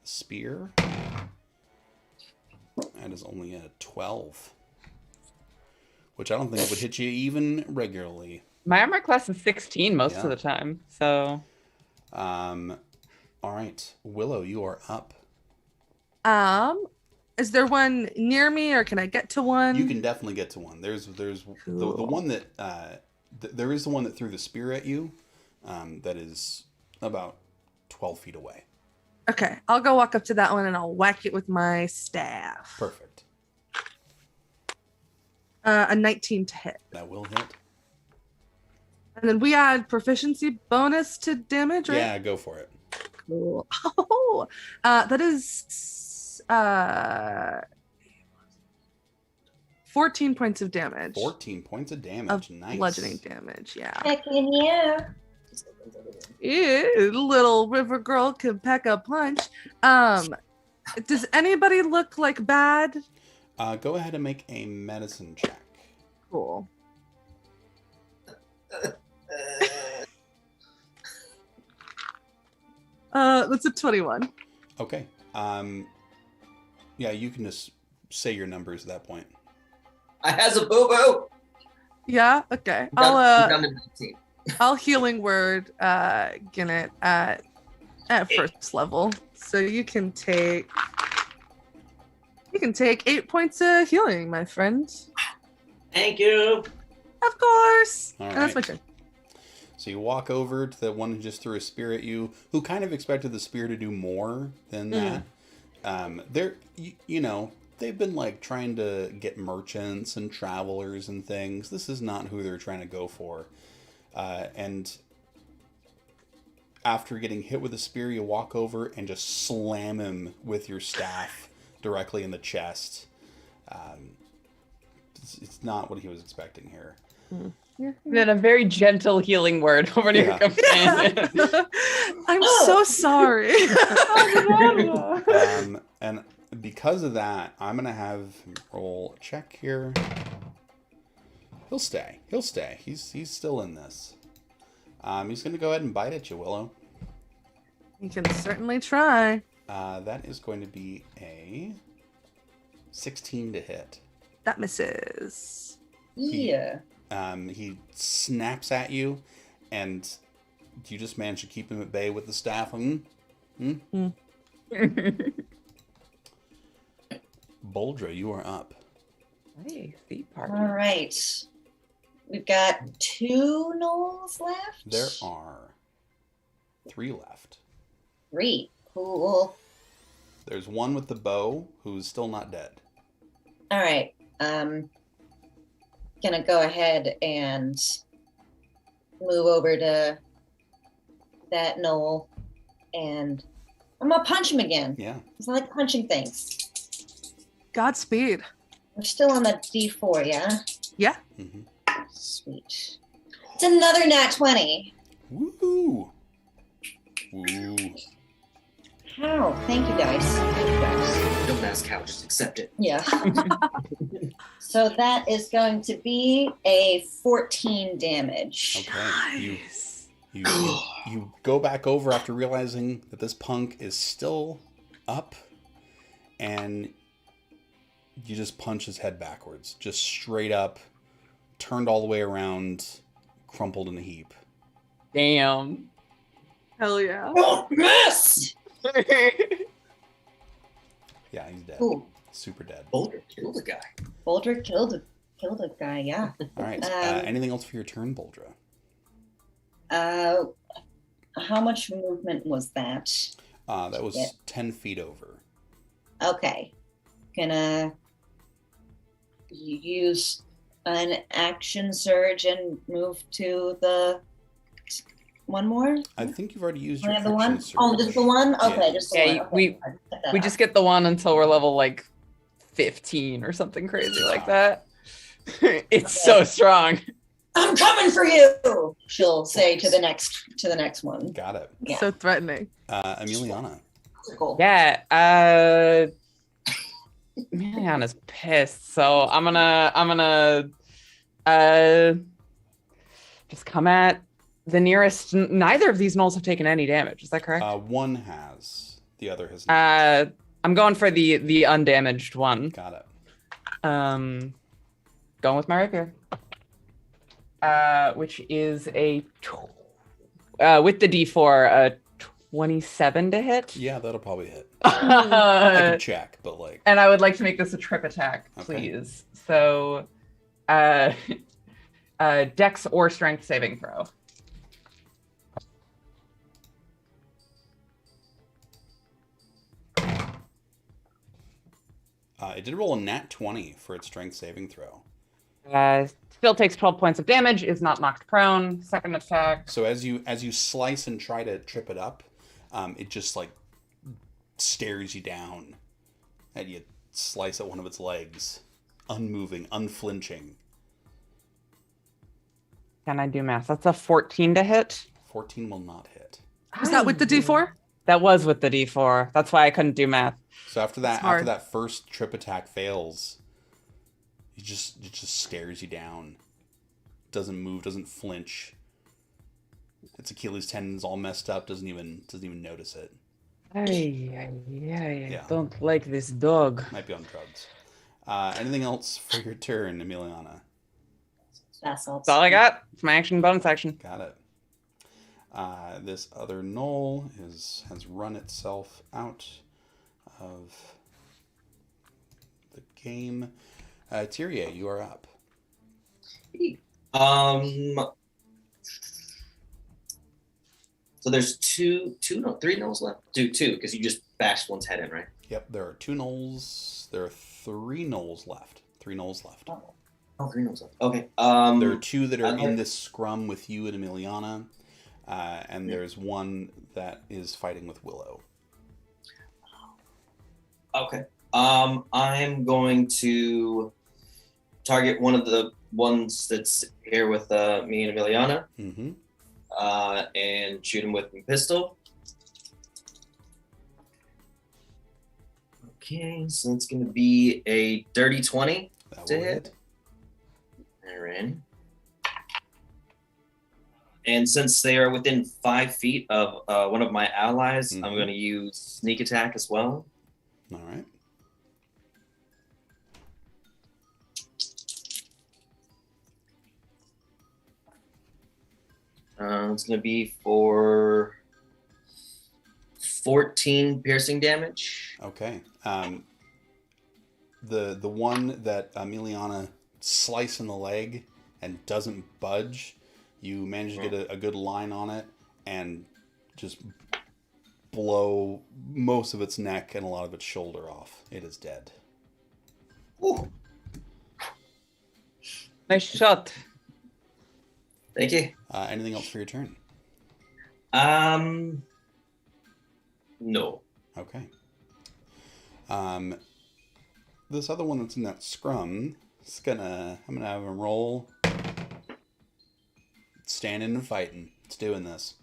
spear. That is only a 12, which I don't think would hit you even regularly. My armor class is 16 most of the time, so... All right, Willow, you are up. Is there one near me, or can I get to one? You can definitely get to one. There's Cool. the one that there is the one that threw the spear at you. That is about 12 feet away. Okay, I'll go walk up to that one and I'll whack it with my staff. Perfect. A 19 to hit. That will hit. And then we add proficiency bonus to damage, right? Yeah, go for it. Cool. Oh, that is 14 points of damage. 14 points of damage. Of Nice. bludgeoning damage, yeah. Heck yeah. Ew, little river girl can pack a punch. Does anybody look like bad? Go ahead and make a medicine check. Cool. That's a 21. Okay. Yeah, you can just say your numbers at that point. I has a boo-boo. Yeah, okay. I'll healing word Ginnet at first level. So you can take 8 points of healing, my friend. Thank you. Of course. All And that's my right. turn. So you walk over to the one who just threw a spear at you, who kind of expected the spear to do more than that. They're, you know, they've been like trying to get merchants and travelers and things. This is not who they're trying to go for. And after getting hit with a spear, you walk over and just slam him with your staff directly in the chest. It's not what he was expecting here. Then a very gentle healing word over to your companion. I'm so sorry. And because of that, I'm going to have him roll a check here. He'll stay. He's still in this. He's going to go ahead and bite at you, Willow. You can certainly try. That is going to be a 16 to hit. That misses. Yeah. He snaps at you, and you just manage to keep him at bay with the staff. Boldra, you are up. Hey, feet party. All right. We've got 2 gnolls left. There are 3 left. 3. Cool. There's one with the bow who's still not dead. All right. Gonna go ahead and move over to that gnoll, and I'm gonna punch him again. Yeah. Because I like punching things. Godspeed. We're still on the D4, yeah? Yeah. Mm-hmm. Sweet. It's another nat 20. Woo! Woo. How? Thank you guys. Don't ask how, just accept it. Yeah. So that is going to be a 14 damage. Okay. Nice. You go back over after realizing that this punk is still up, and you just punch his head backwards. Just straight up, turned all the way around, crumpled in a heap. Damn. Hell yeah. Don't miss! Yeah, he's dead. Ooh, Super dead. Boulder killed a guy. Boulder killed a guy, yeah. All right. Anything else for your turn, Boldra? How much movement was that? That was 10 feet over. Okay. Gonna use an action surge and move to the one more? I think you've already used Do I your have the one? action surge. Oh, just the one? Okay, Yeah. just the Yeah, one. Okay. we just get the one until we're level like 15 or something crazy like that. It's so strong. I'm coming for you, she'll say to the next one. Got it. Yeah. So threatening. Emiliana. Cool. Yeah, Mariana's pissed, so I'm gonna just come at the nearest. Neither of these gnolls have taken any damage. Is that correct? One has. The other has not. I'm going for the undamaged one. Got it. Going with my rapier. Which is a with the D4 a 27 to hit. Yeah, that'll probably hit. I can check, but like. And I would like to make this a trip attack, Okay. please. So, Dex or Strength saving throw. It did roll a nat 20 for its strength saving throw. Still takes 12 points of damage. Is not knocked prone. Second attack. So as you slice and try to trip it up, It just like stares you down, and you slice at one of its legs, unmoving, unflinching. Can I do math? That's a 14 to hit. 14 will not hit. Was that with the D4? That was with the D4. That's why I couldn't do math. So after That's hard. that first trip attack fails, it just stares you down. Doesn't move, doesn't flinch. Its Achilles tendon's all messed up, doesn't even notice it. I don't like this dog. Might be on drugs. Anything else for your turn, Emiliana? That's all. That's all I got. It's my action bonus action. Got it. This other knoll has run itself out of the game. Tyria, you are up. So there's three knolls left? Two, because you just bashed one's head in, right? Yep, there are 2 knolls. There are 3 knolls left. 3 knolls left. Oh, 3 knolls left. Okay. There are 2 that are in this scrum with you and Emiliana. And there's 1 that is fighting with Willow. Okay. I'm going to target one of the ones that's here with me and Emiliana. Mm-hmm. And shoot him with my pistol. Okay, so it's going to be a dirty 20 That to will hit. Alright. And since they are within 5 feet of one of my allies, I'm going to use sneak attack as well. All right. It's going to be for 14 piercing damage. Okay. The one that Emiliana slice in the leg and doesn't budge, you manage to get a good line on it and just blow most of its neck and a lot of its shoulder off. It is dead. Ooh. Nice shot. Thank you. Anything else for your turn? No. Okay. This other one that's in that scrum, I'm gonna have him roll. Standing and fighting. It's doing this.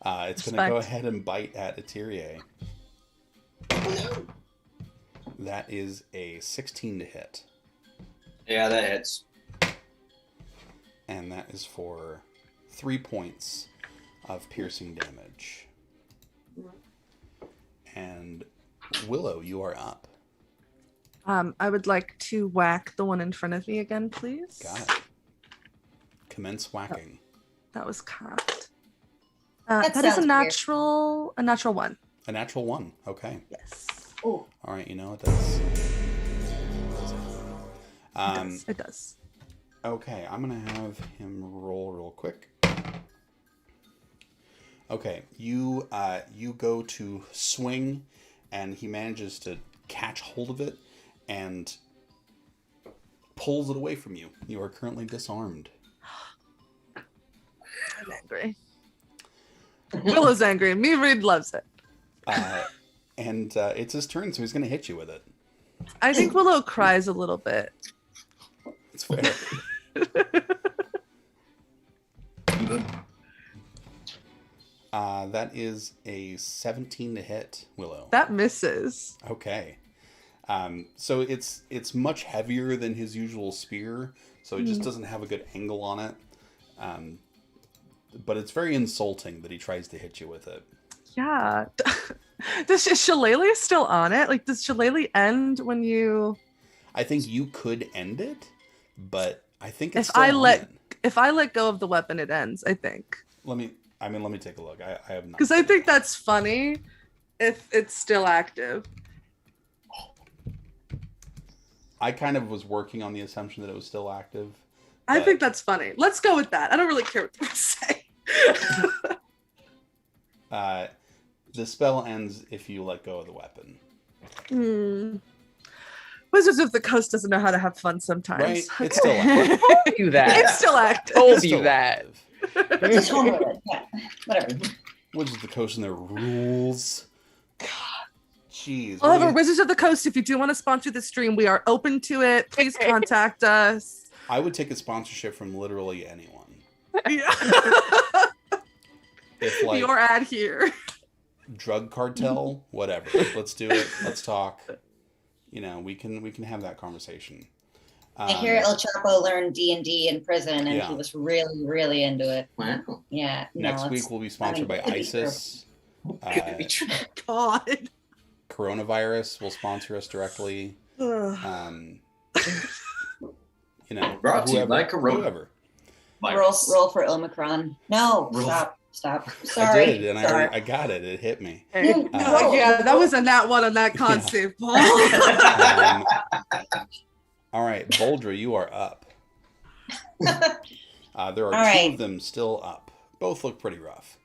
It's gonna go ahead and bite at Eteria. That is a 16 to hit. Yeah, that hits. And that is for 3 points of piercing damage. And Willow, you are up. I would like to whack the one in front of me again, please. Got it. Commence whacking. That was cocked. That That is a sounds weird. natural 1. A natural 1. Okay. Yes. Oh, All right. You know what? That's. It does. Okay, I'm gonna have him roll real quick. Okay, you go to swing, and he manages to catch hold of it and pulls it away from you. You are currently disarmed. I'm angry. Willow's angry. Me, Reed loves it. And it's his turn, so he's gonna hit you with it. I think Willow cries a little bit. It's fair. That is a 17 to hit, Willow. That misses. Okay. So it's much heavier than his usual spear, so it just doesn't have a good angle on it. But it's very insulting that he tries to hit you with it. Yeah. Is Shillelagh still on it? Like, does Shillelagh end when you... I think you could end it, but I think it's If still I on let it. if I let go of the weapon, it ends, I think. Let me take a look. I have not. Because I think that's funny if it's still active. I kind of was working on the assumption that it was still active. I but- think that's funny. Let's go with that. I don't really care what they say. The spell ends if you let go of the weapon. Wizards of the Coast doesn't know how to have fun sometimes. Right? It's still I active. told you that. It's still active. Told It's you still that. active. just home with it. Yeah, whatever. Wizards of the Coast and their rules. Jeez. All of our Wizards of the Coast, if you do want to sponsor the stream, we are open to it. Please contact us. I would take a sponsorship from literally anyone. Yeah. If like Your ad here. drug cartel, whatever. Let's do it. Let's talk. You know, we can have that conversation. I hear El Chapo learned D&D in prison, and Yeah. he was really, really into it. Wow. Yeah. Next week we'll be sponsored by could be ISIS. Could it be true? God. Coronavirus will sponsor us directly. Ugh. You know, Brought to you by Corona. whoever. Roll for Omicron. No, Roll. stop. Sorry. I did, and Sorry. I got it. It hit me. No. Yeah, that was a nat one on that con save, Paul. All right, Boldra, you are up. There are two right. of them still up. Both look pretty rough.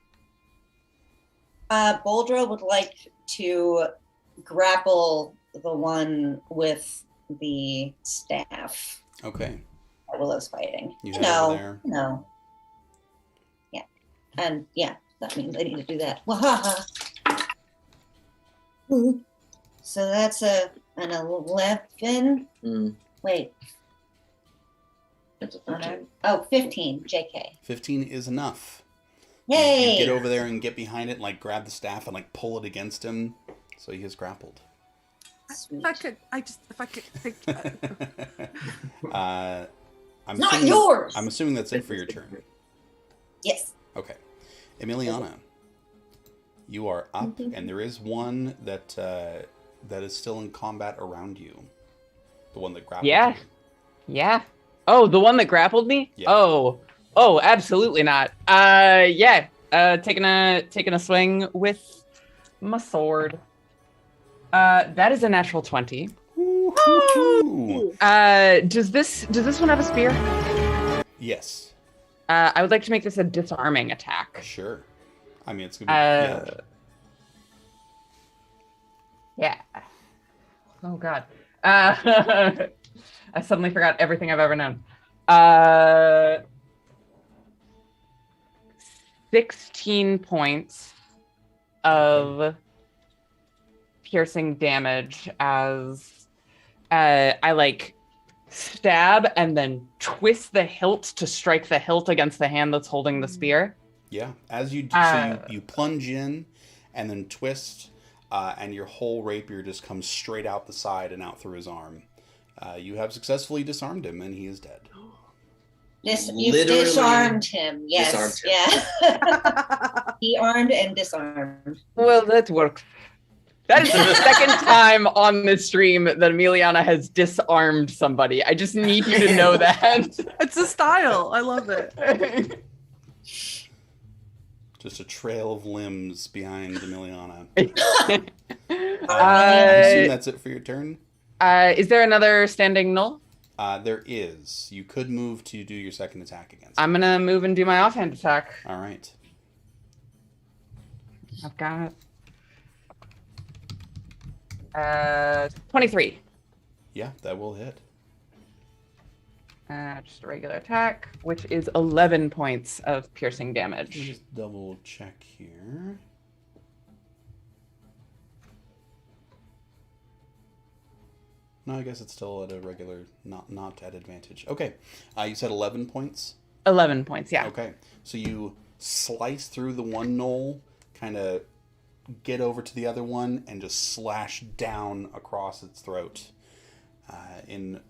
Boldra would like to grapple the one with the staff Okay. that Willow's fighting. You have it over there. No. Yeah. And yeah, that means I need to do that. Wahaha. So that's an 11. Wait. That's a 15. Oh, 15. JK. 15 is enough. Yay! You get over there and get behind it and like grab the staff and like pull it against him. So he is grappled. Sweet. If I could think. I'm Not assuming, yours! I'm assuming that's it for your turn. Yes. Okay. Emiliana, you are up, and there is one that is still in combat around you. The one that grappled Yeah. you. Yeah. Oh, the one that grappled me? Yeah. Oh, absolutely not. Yeah. Taking a swing with my sword. That is a natural 20. Woo-hoo-hoo. Does this one have a spear? Yes. I would like to make this a disarming attack. Sure. I mean, it's gonna be. Yeah. Oh God. I suddenly forgot everything I've ever known. 16 points of piercing damage as I like stab and then twist the hilt to strike the hilt against the hand that's holding the spear. Yeah. As you so you plunge in, and then twist, and your whole rapier just comes straight out the side and out through his arm. You have successfully disarmed him, and he is dead. You Literally disarmed him. Yes. disarmed him. Yeah. He armed and disarmed. Well, that works. That is the second time on this stream that Emiliana has disarmed somebody. I just need you to know that. It's a style. I love it. Just a trail of limbs behind Emiliana. Uh, I assume that's it for your turn? Is there another standing null? There is. You could move to do your second attack against I'm gonna move and do my offhand attack. All right. I've got 23. Yeah, that will hit. Just a regular attack, which is 11 points of piercing Let me damage. just double check here. No, I guess it's still at a regular, not at advantage. Okay, you said 11 points? 11 points, yeah. Okay, so you slice through the one knoll, kind of get over to the other one, and just slash down across its throat. In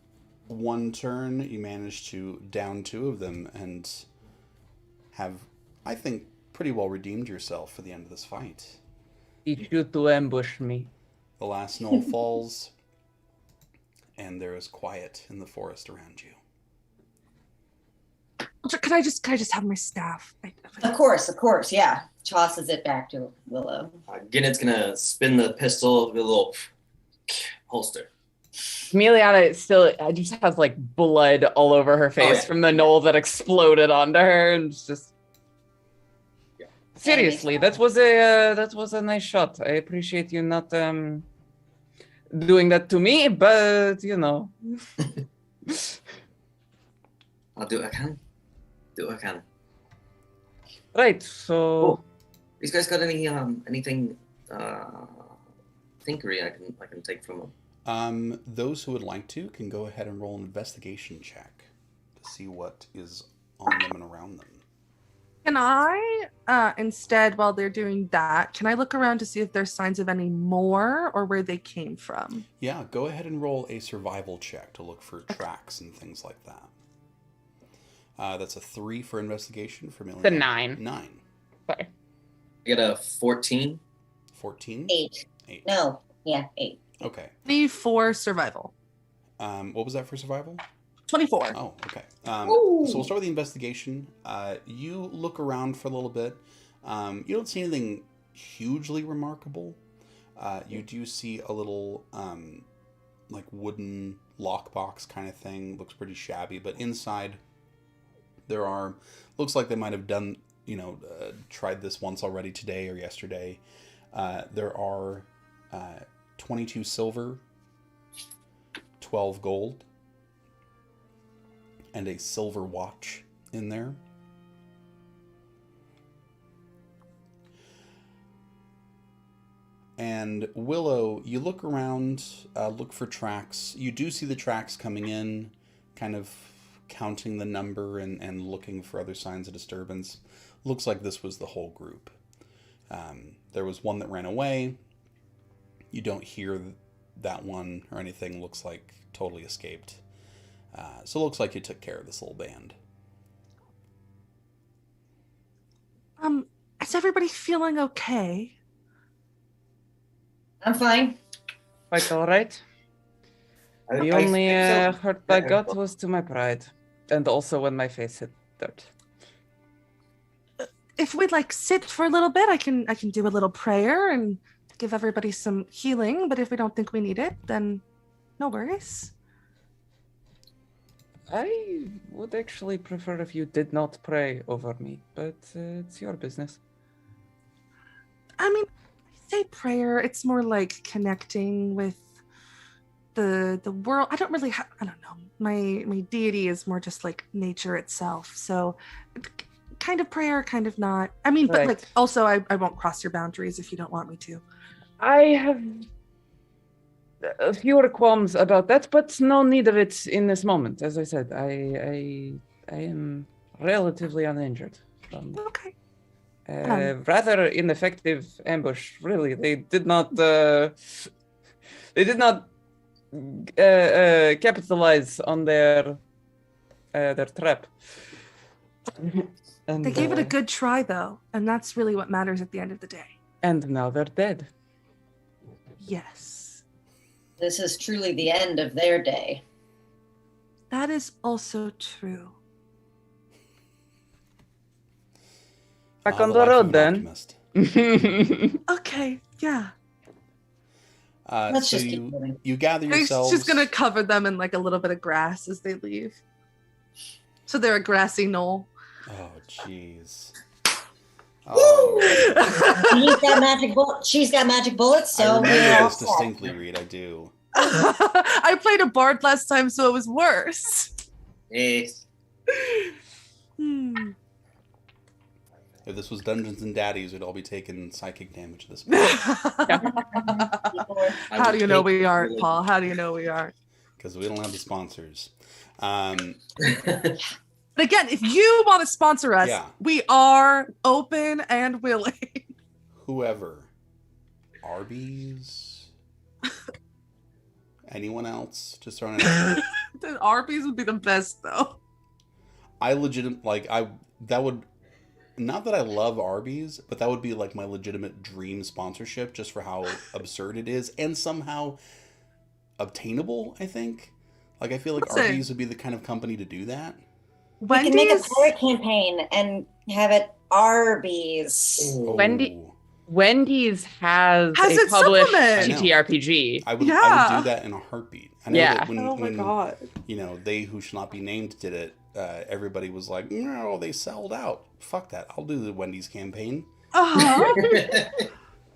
one turn, you manage to down two of them and have, I think, pretty well redeemed yourself for the end of this fight. Teach you to ambush me. The last knoll falls, and there is quiet in the forest around you. Could I just have my staff? Of course, yeah. Tosses it back to Willow. Ginnet's gonna spin the pistol with a little holster. Emiliana still just has like blood all over her face yeah. from the knoll that exploded onto her, and it's just seriously, that was a nice shot. I appreciate you not doing that to me, but you know. I'll do what I can. Right, so These guys got anything thinkery I can take from them? Those who would like to can go ahead and roll an investigation check to see what is on them and around them. Can I, instead, while they're doing that, can I look around to see if there's signs of any more or where they came from? Yeah, go ahead and roll a survival check to look for tracks and things like that. That's a 3 for investigation for Millie. The 9. 9. Sorry. I get a 14. 14? 8. 8. No, yeah, 8. Okay. 24 survival. What was that for survival? 24. Oh, okay. So we'll start with the investigation. You look around for a little bit. You don't see anything hugely remarkable. You do see a little, like wooden lockbox kind of thing. Looks pretty shabby, but inside there are, looks like they might have done, tried this once already today or yesterday. There are 22 silver, 12 gold, and a silver watch in there. And Willow, you look around, look for tracks. You do see the tracks coming in, kind of counting the number and looking for other signs of disturbance. Looks like this was the whole group. There was one that ran away. You don't hear that one or anything. Looks like totally escaped. So it looks like you took care of this little band. Is everybody feeling okay? I'm fine. Quite all right. The I only think so. hurt I got was to my pride. And also when my face hit dirt. If we'd sit for a little bit, I can do a little prayer and give everybody some healing, but if we don't think we need it, then no worries. I would actually prefer if you did not pray over me, but it's your business. I mean, I say prayer, it's more like connecting with the world. I don't really have, I don't know. My deity is more just like nature itself. So kind of prayer, kind of not. I mean, but Right. also I won't cross your boundaries if you don't want me to. I have fewer qualms about that, but no need of it in this moment. As I said, I am relatively uninjured from Okay. rather ineffective ambush. Really, they did not capitalize on their trap. And, They gave it a good try though, and that's really what matters at the end of the day. And now they're dead. Yes. This is truly the end of their day. That is also true. Back Ah, on the the life of road an then. alchemist. Okay, yeah. Let's So just keep moving. you gather yourselves. She's gonna cover them in a little bit of grass as they leave. So they're a grassy knoll. Oh, jeez. Oh, She's got magic bullets, I so remember we're all this set. distinctly, Reed. I do. I played a bard last time, so it was worse. Yes. Hmm. If this was Dungeons and Daddies, we'd all be taking psychic damage at this point. How do you know we aren't, Paul? How do you know we aren't? Because we don't have the sponsors. But again, if you want to sponsor us, Yeah. we are open and willing. Whoever. Arby's? Anyone else? Just throwing it out there. The Arby's would be the best, though. I that would, not that I love Arby's, but that would be like my legitimate dream sponsorship just for how absurd it is and somehow obtainable, I think. Like, I feel like Listen. Arby's would be the kind of company to do that. We can make a Wendy's. pirate campaign and have it Arby's. Oh, Wendy's has Has a its published supplement. I know. TTRPG. I would Yeah. do that in a heartbeat. I know Yeah. that when, Oh my when god. they who shall not be named did it, everybody was like, no, they sold out. Fuck that. I'll do the Wendy's campaign. Uh-huh.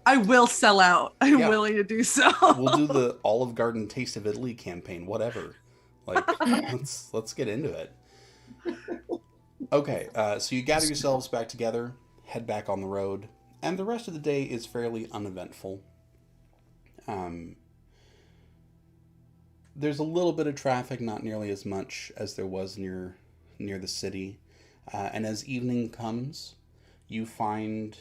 I will sell out. I'm Yeah. willing to do so. We'll do the Olive Garden Taste of Italy campaign, whatever. Like, let's get into it. Okay, so you gather yourselves back together, head back on the road. And the rest of the day is fairly uneventful. There's a little bit of traffic, not nearly as much as there was near the city. And as evening comes, you find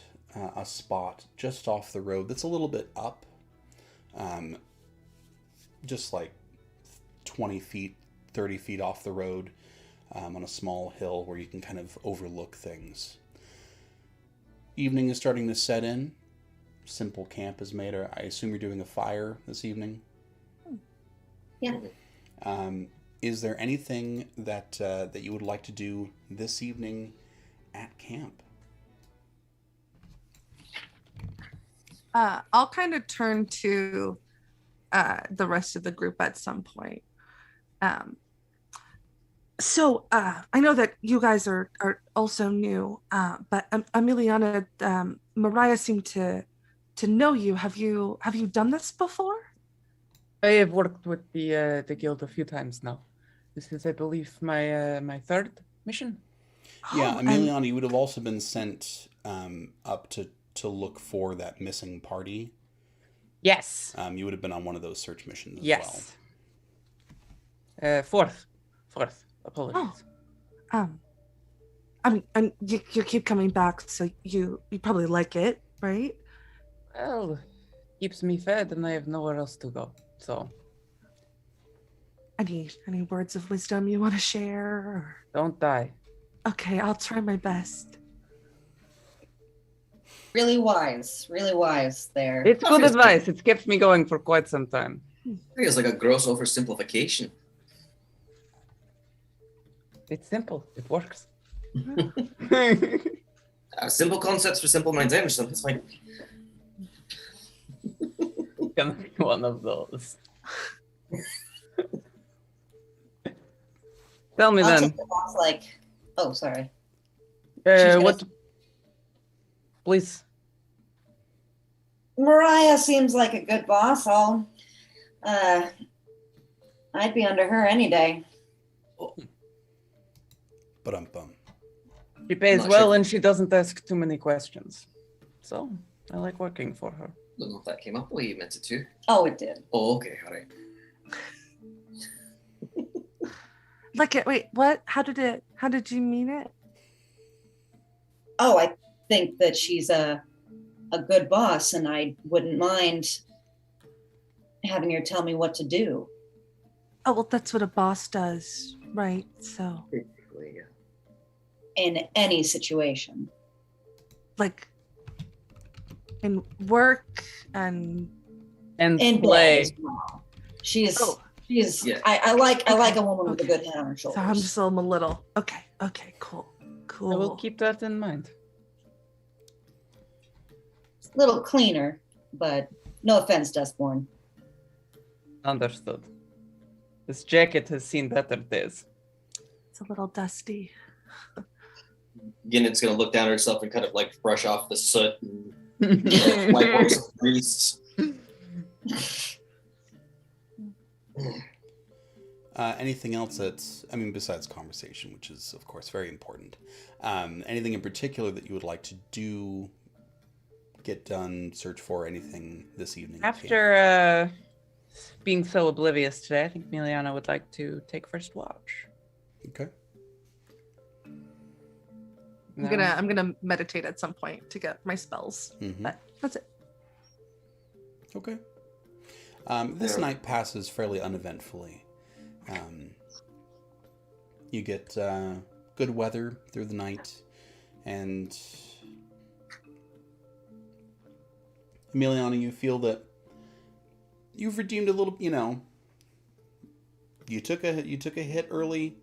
a spot just off the road that's a little bit up, just like 20 feet, 30 feet off the road, on a small hill where you can kind of overlook things. Evening is starting to set in. Simple camp is made. I assume you're doing a fire this evening? Yeah. Is there anything that you would like to do this evening at camp? I'll kind of turn to the rest of the group at some point. So I know that you guys are also new, but Emiliana, Mariah seemed to know you. Have you done this before? I have worked with the guild a few times now. This is, I believe, my third mission. Yeah, Oh, Emiliana, you would have also been sent up to look for that missing party. Yes. You would have been on one of those search missions as Yes. Fourth. Apologies. I mean, you keep coming back, so you probably like it, right? Well, keeps me fed, and I have nowhere else to go. So Any words of wisdom you want to share? Or... don't die. Okay, I'll try my best. Really wise there. It's good advice. It's kept me going for quite some time. Feels like a gross oversimplification. It's simple. It works. Simple concepts for simple minds. I understand. That's fine. Gonna be one of those. Tell me I'll then. take the boss like, oh, sorry. What? Please. Mariah seems like a good boss. I'd be under her any day. Ba-dum-bum. She pays Not well sure. and she doesn't ask too many questions. So I like working for her. Don't know if that came up the way you meant it to. Oh, it did. Oh, okay, all right. Like it. Wait, what? How did you mean it? Oh, I think that she's a good boss, and I wouldn't mind having her tell me what to do. Oh, well, that's what a boss does, right? So, Basically, yeah. In any situation. like, in work and And In play. bed as well. She's Yeah. I like a woman with a good head on her so shoulders. I'm just a little. Okay, cool. I will keep that in mind. a little cleaner, but no offense, Dustborn. Understood. This jacket has seen better days. It's a little dusty. Ginnet's gonna look down at herself and kind of like brush off the soot and wipe off some grease. Anything else besides conversation, which is, of course, very important. Anything in particular that you would like to do, get done, search for, anything this evening? After being so oblivious today, I think Miliana would like to take first watch. Okay. I'm gonna meditate at some point to get my spells, Mm-hmm. but that's it. Okay. This Yeah. night passes fairly uneventfully. You get good weather through the night, and Emiliana, you feel that you've redeemed a little. You took a hit early.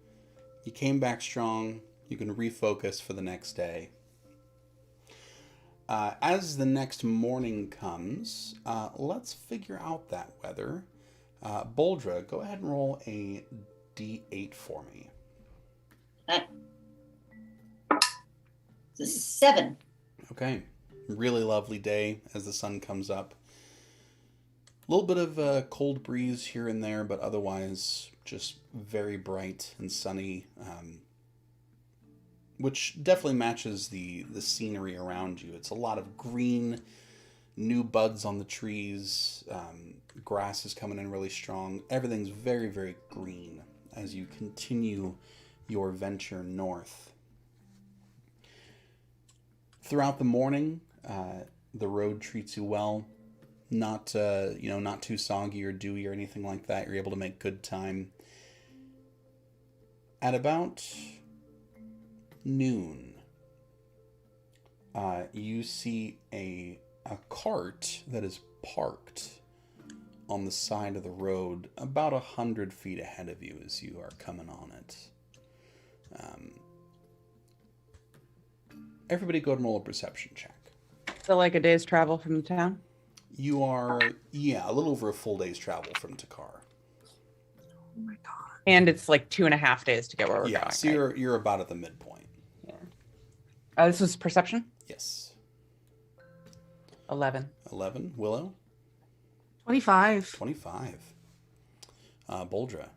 You came back strong. You can refocus for the next day. As the next morning comes, let's figure out that weather. Boldra, go ahead and roll a d8 for me. It's a 7. Okay. Really lovely day as the sun comes up. A little bit of a cold breeze here and there, but otherwise just very bright and sunny. which definitely matches the scenery around you. It's a lot of green, new buds on the trees. Grass is coming in really strong. Everything's very, very green as you continue your venture north. Throughout the morning, the road treats you well. Not not too soggy or dewy or anything like that. You're able to make good time. At about noon, you see a cart that is parked on the side of the road about 100 feet ahead of you as you are coming on it. Everybody go and roll a perception check. So like a day's travel from the town? You are, a little over a full day's travel from Takar. Oh my god. And it's like 2.5 days to get where we're going. So right? you're about at the midpoint. Yeah. This was perception? Yes. 11. 11. Willow? 25. 25. Boldra?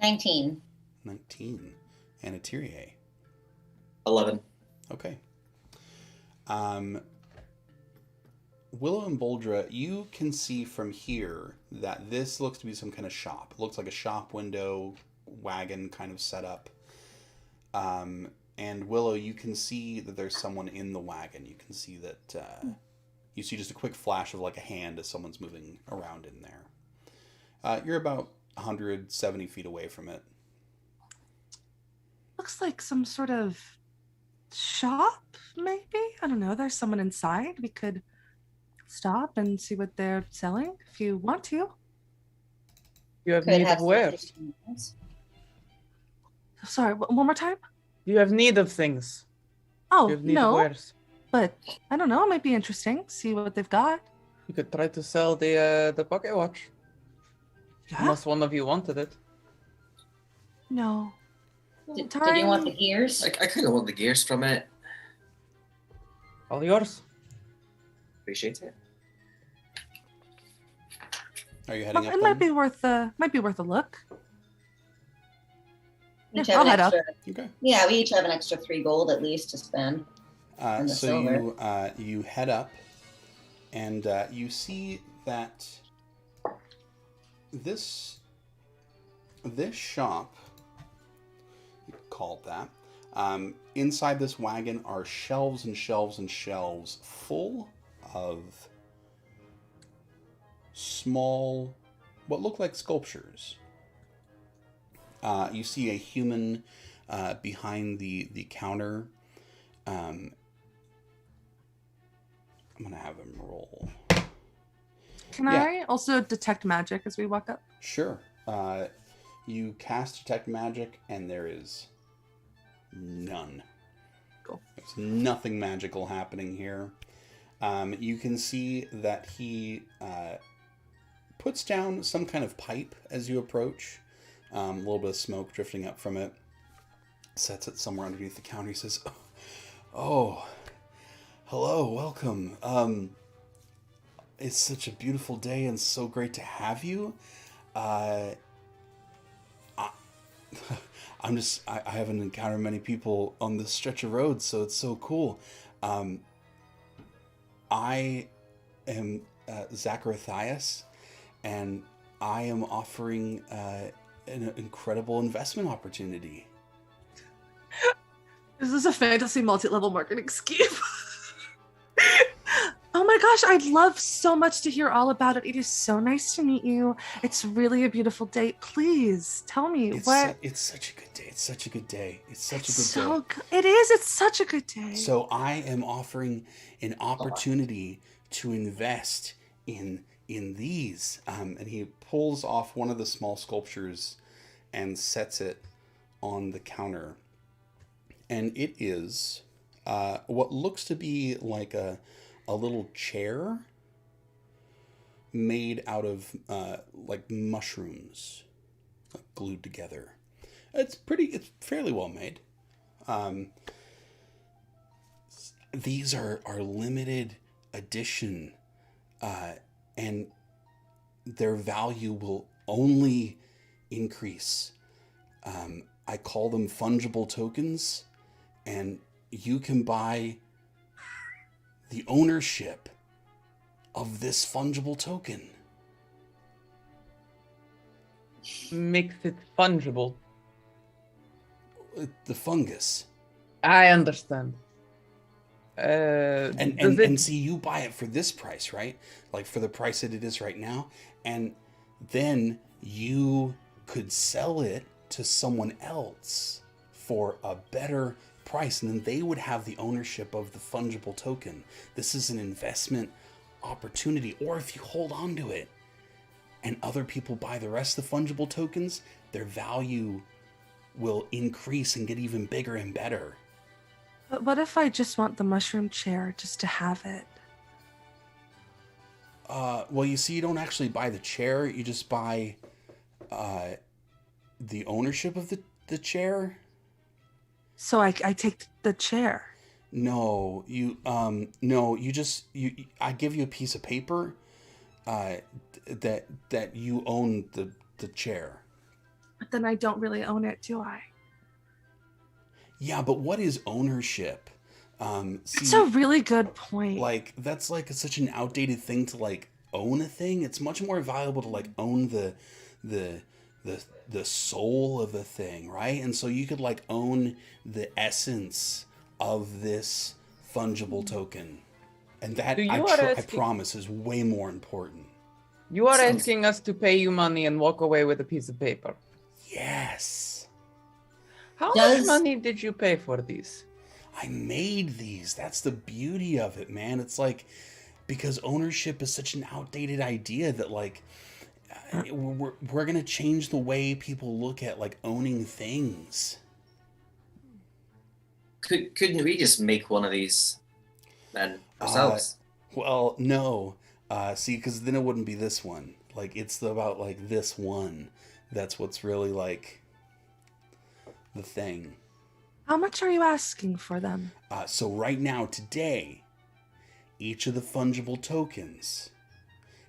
19. 19. And Atyrie? 11. Okay. Willow and Boldra, you can see from here that this looks to be some kind of shop. It looks like a shop window, wagon kind of setup. And Willow, you can see that there's someone in the wagon. You can see that you see just a quick flash of like a hand as someone's moving around in there. You're about 170 feet away from it. Looks like some sort of shop, maybe? I don't know. There's someone inside. We could stop and see what they're selling if you want to. You have Could need have of some wares. additional- Sorry, one more time? You have need of things. Oh, You have need of no. wares. But I don't know. It might be interesting. See what they've got. You could try to sell the pocket watch. Yeah? Unless one of you wanted it. No. Did you want the ears? I kind of want the gears from it. All yours. Appreciate it. Are you heading up It then? might be worth a look. We each Yeah, have I'll an head up. extra, Okay. Yeah, we each have an extra 3 gold at least to spend. And the So silver. you head up, and you see that this shop, you could call it that, inside this wagon are shelves and shelves and shelves full of small, what look like sculptures. You see a human behind the counter. I'm going to have him roll. Can Yeah. I also detect magic as we walk up? Sure. You cast Detect Magic, and there is none. Cool. There's nothing magical happening here. You can see that he puts down some kind of pipe as you approach. A little bit of smoke drifting up from it. Sets it somewhere underneath the counter. He says, "Oh, hello, welcome. It's such a beautiful day and so great to have you. I haven't encountered many people on this stretch of road, so it's so cool. I am Zacharathias, and I am offering an incredible investment opportunity." Is this a fantasy multi-level marketing scheme? Oh my gosh, I'd love so much to hear all about it. It is so nice to meet you. It's really a beautiful day. Please tell me what. It's such a good day. It's such a good day. It's such It's a good so day. good. It is. It's such a good day. So I am offering an opportunity to invest in these. And he pulls off one of the small sculptures and sets it on the counter. And it is what looks to be like a little chair made out of like mushrooms glued together. It's fairly well made. These are limited edition, and their value will only increase. I call them fungible tokens, and you can buy the ownership of this fungible token. Makes it fungible. The fungus. I understand. And see, you buy it for this price, right? Like for the price that it is right now, and then you could sell it to someone else for a better price, and then they would have the ownership of the fungible token. This is an investment opportunity. Or if you hold on to it and other people buy the rest of the fungible tokens, their value will increase and get even bigger and better. But what if I just want the mushroom chair just to have it? Well, you see, you don't actually buy the chair. You just buy the ownership of the chair. So I take the chair. No, I give you a piece of paper that you own the chair. But then I don't really own it, do I? Yeah, but what is ownership? It's a really good point. Like, that's like such an outdated thing to like own a thing. It's much more valuable to like own the soul of the thing, right? And so you could like own the essence of this fungible token, and that I promise is way more important. You are asking us to pay you money and walk away with a piece of paper. Yes. How much money did you pay for these? I made these. That's the beauty of it, man. It's like, because ownership is such an outdated idea that like we're gonna change the way people look at like owning things. Couldn't we just make one of these then ourselves? Well, no. See, because then it wouldn't be this one. Like, it's about like this one. That's what's really like the thing. How much are you asking for them? So right now, today, each of the fungible tokens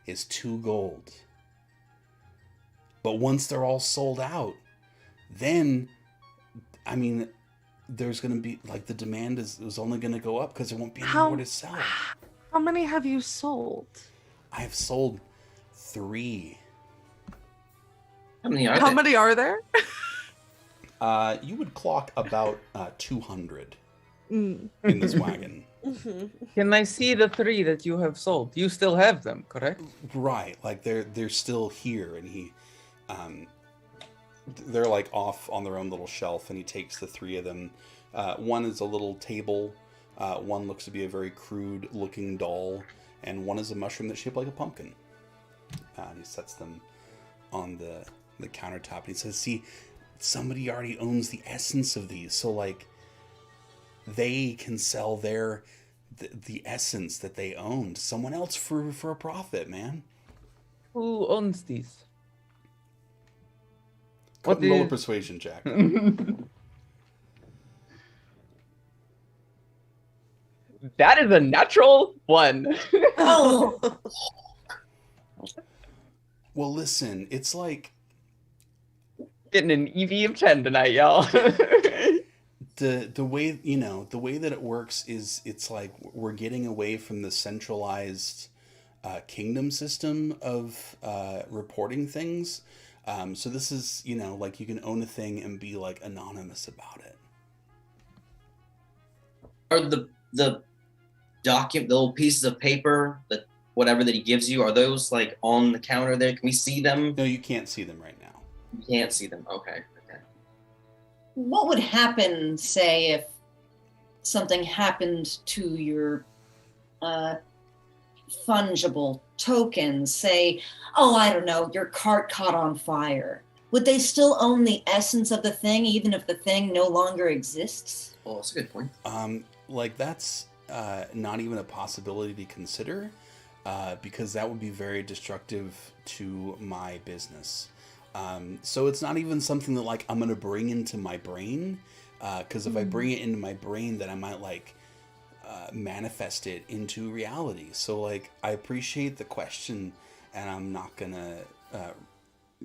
is 2 gold. But once they're all sold out, then, I mean, there's going to be, like, the demand is only going to go up because there won't be any more to sell. How many have you sold? I have sold 3. How many are there? You would clock about 200 in this wagon. Can I see the 3 that you have sold? You still have them, correct? Right, like they're still here, and he, they're like off on their own little shelf, and he takes the 3 of them. One is a little table. One looks to be a very crude looking doll, and one is a mushroom that's shaped like a pumpkin. And he sets them on the countertop, and he says, "See, somebody already owns the essence of these, so like they can sell the essence that they owned to someone else for a profit, man." Who owns these? What roll a persuasion check. That is a natural 1. Oh. Well, listen, it's like getting an EV of 10 tonight, y'all. the way that it works is it's like we're getting away from the centralized kingdom system of reporting things. So this is, like you can own a thing and be like anonymous about it. Are the little pieces of paper, that whatever that he gives you, are those like on the counter there? Can we see them? No, you can't see them right now. You can't see them. Okay. What would happen, say, if something happened to your fungible tokens? Say, I don't know, your cart caught on fire. Would they still own the essence of the thing, even if the thing no longer exists? Oh, that's a good point. Like that's not even a possibility to consider, because that would be very destructive to my business. So it's not even something that like I'm gonna bring into my brain, because if I bring it into my brain, then I might like manifest it into reality. So like I appreciate the question, and I'm not gonna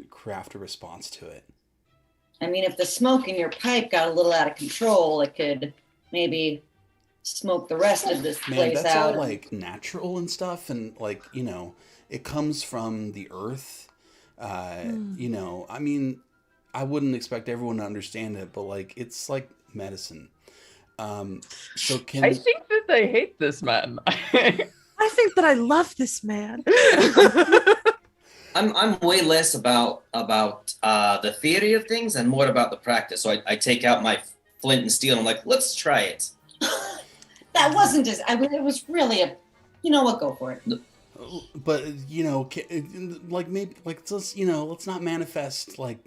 craft a response to it. I mean, if the smoke in your pipe got a little out of control, it could maybe smoke the rest of this Man, place that's out. all like natural and stuff, and like, you know, it comes from the earth. You know, I mean, I wouldn't expect everyone to understand it, but like, it's like medicine. So can I think that I hate this man. I think that I love this man. I'm way less about the theory of things and more about the practice. So I take out my flint and steel and I'm like, let's try it. That wasn't just. I mean, it was really a. You know what? Go for it. but you know, like maybe like let's, you know, let's not manifest like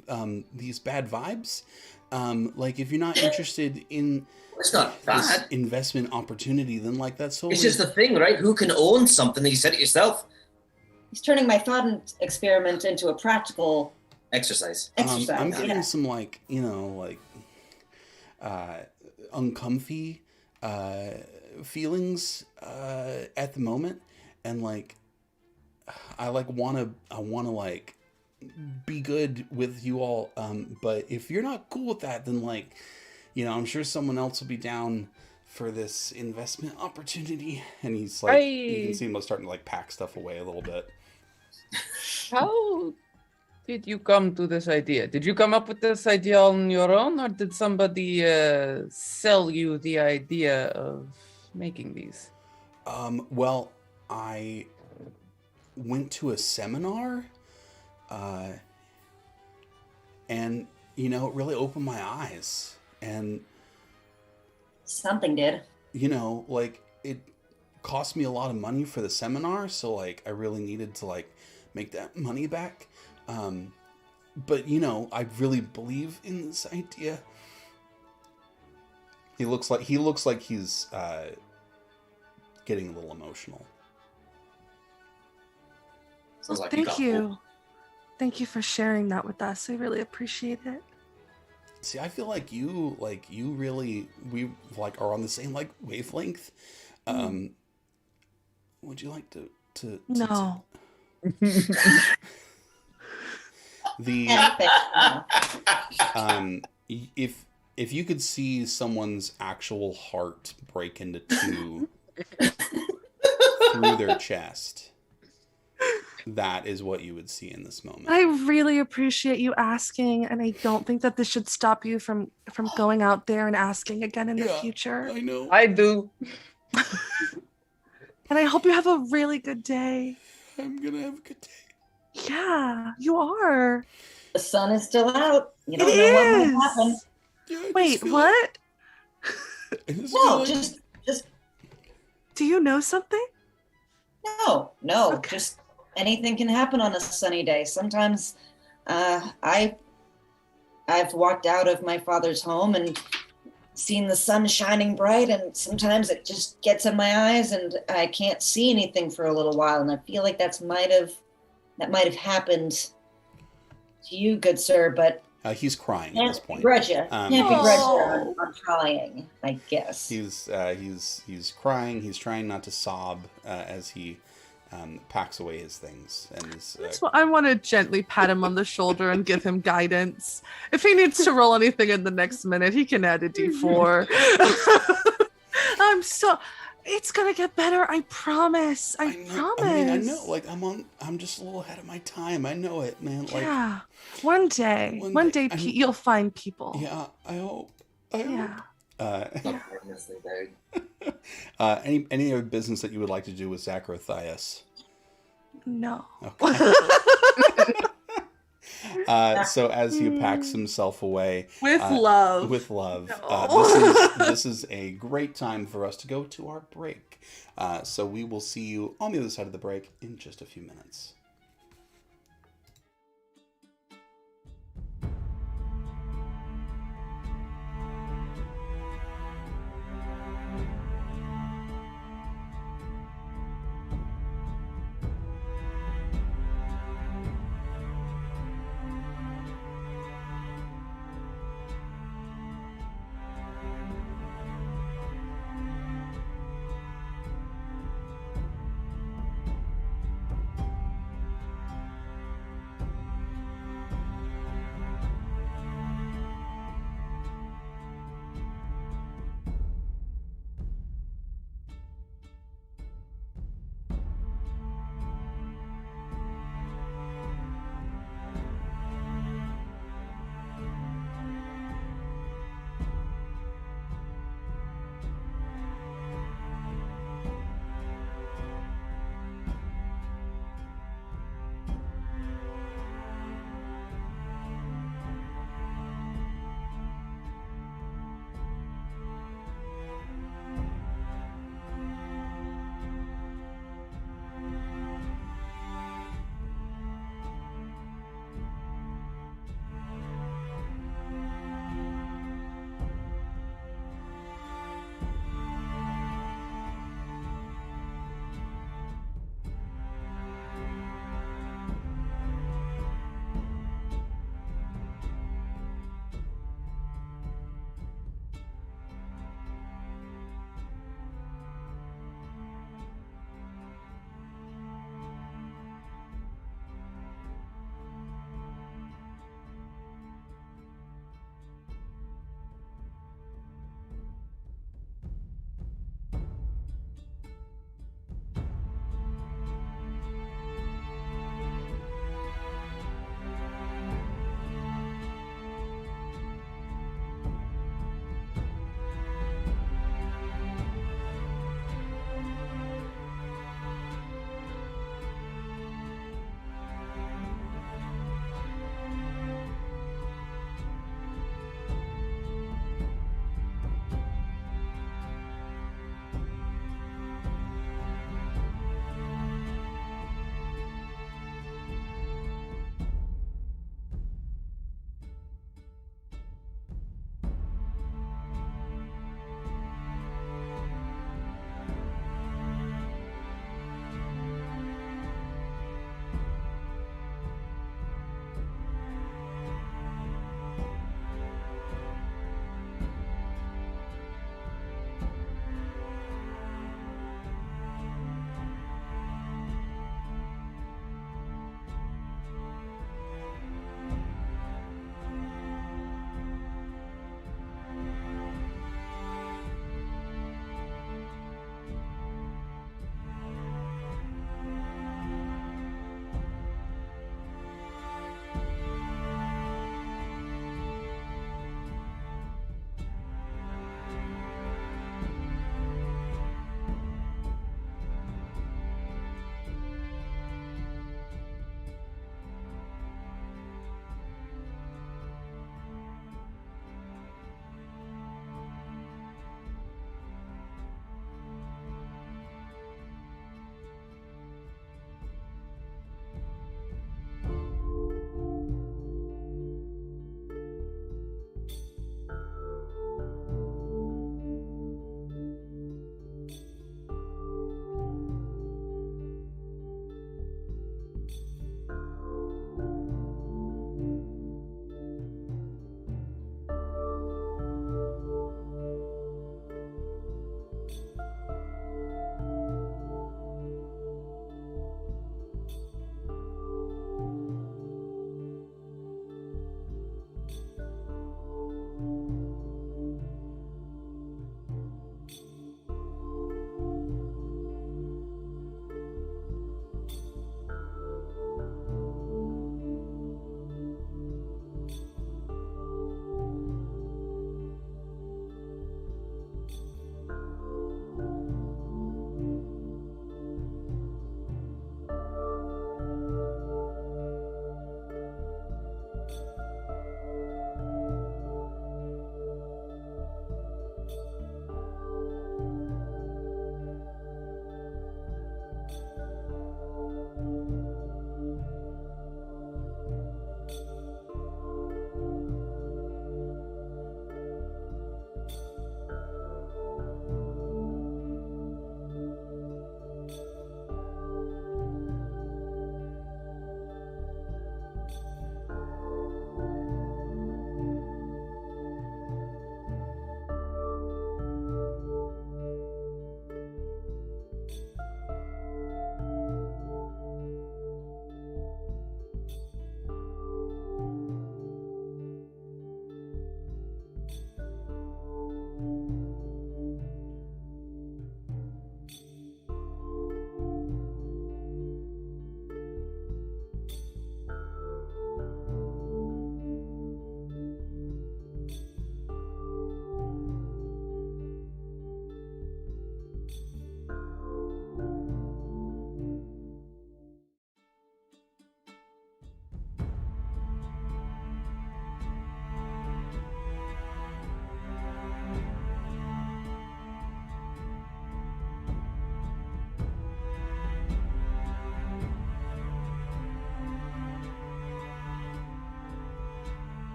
these bad vibes. Like if you're not interested in It's not this bad. investment opportunity, then like that's totally. It's just the thing, right? Who can own something? You said it yourself. He's turning my thought experiment into a practical Exercise. exercise. I'm getting yeah. some like, you know, like uncomfy feelings at the moment, and like I wanna like be good with you all, but if you're not cool with that, then like, you know, I'm sure someone else will be down for this investment opportunity. And he's like, you can see him starting to like pack stuff away a little bit. How did you come to this idea? Did you come up with this idea on your own, or did somebody sell you the idea of making these? Well, I went to a seminar, and you know, it really opened my eyes. And Something did. you know, like it cost me a lot of money for the seminar, so like I really needed to like make that money back. But you know, I really believe in this idea. He looks like he's getting a little emotional. Sounds like Thank you. Thank you for sharing that with us. I really appreciate it. See, I feel like you really, we like are on the same like wavelength. Would you like to No. the No. if you could see someone's actual heart break into two through their chest, that is what you would see in this moment. I really appreciate you asking, and I don't think that this should stop you from going out there and asking again in the Yeah, future. I know. I do. And I hope you have a really good day. I'm gonna have a good day. Yeah, you are. The sun is still out. You don't It know what might is. happen. Yeah, I just Wait, feel what? I just No, feel like- just Do you know something? no. Okay. Just anything can happen on a sunny day. Sometimes I've walked out of my father's home and seen the sun shining bright, and sometimes it just gets in my eyes and I can't see anything for a little while, and I feel like that might have happened to you, good sir, but he's crying at this can't point. begrudge you. Can't begrudge you Oh. on trying, I guess. He's crying. He's trying not to sob as he packs away his things, and is So I want to gently pat him on the shoulder and give him guidance. If he needs to roll anything in the next minute, he can add a d4. It's gonna get better. I promise. I promise. I mean, I know. Like I'm just a little ahead of my time. I know it, man. Like Yeah. One day you'll find people. yeah. I hope. Yeah. Not honestly, dude. Any other business that you would like to do with Zachrothias? No. Okay. So as he packs himself away With love. with love, No. this is a great time for us to go to our break. So we will see you on the other side of the break in just a few minutes.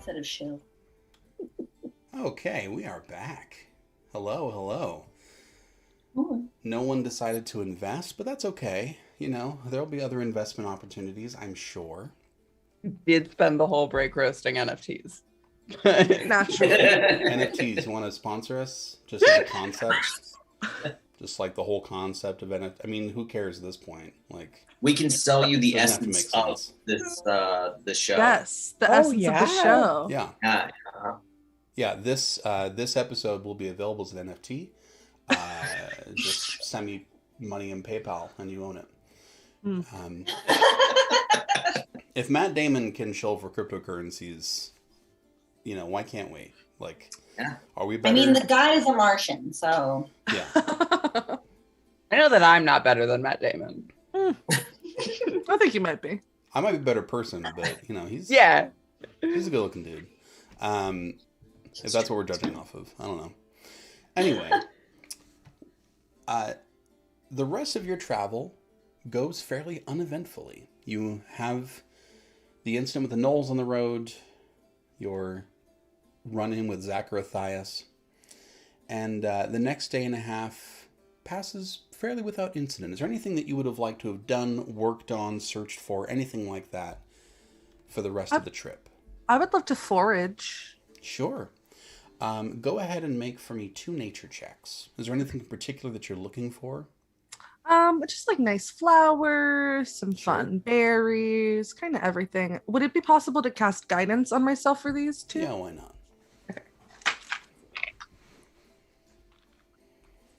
instead of shill. Okay, we are back. Hello, hello. Oh. No one decided to invest, but that's okay. You know, there'll be other investment opportunities, I'm sure. Did spend the whole break roasting NFTs. Naturally. NFTs, you want to sponsor us? Just as a concept? Just like the whole concept of NFT. I mean, who cares at this point? Like, We can sell you the doesn't have to essence make of sense. this show. Yes, the Oh, essence of the yeah. show. Yeah. Yeah, this episode will be available as an NFT. Just send me money in PayPal and you own it. If Matt Damon can shill for cryptocurrencies, you know, why can't we? Like, are we better? I mean, the guy is a Martian, so. Yeah. I know that I'm not better than Matt Damon. I think you might be. I might be a better person, but, you know, he's Yeah. he's a good-looking dude. If that's what we're judging off of. I don't know. Anyway, the rest of your travel goes fairly uneventfully. You have the incident with the gnolls on the road, your run-in with Zacharias, and the next day and a half passes fairly without incident. Is there anything that you would have liked to have done, worked on, searched for, anything like that for the rest of the trip? I would love to forage. Sure. Go ahead and make for me 2 nature checks. Is there anything in particular that you're looking for? Just like nice flowers, some Sure. fun berries, kind of everything. Would it be possible to cast guidance on myself for these too? Yeah, why not?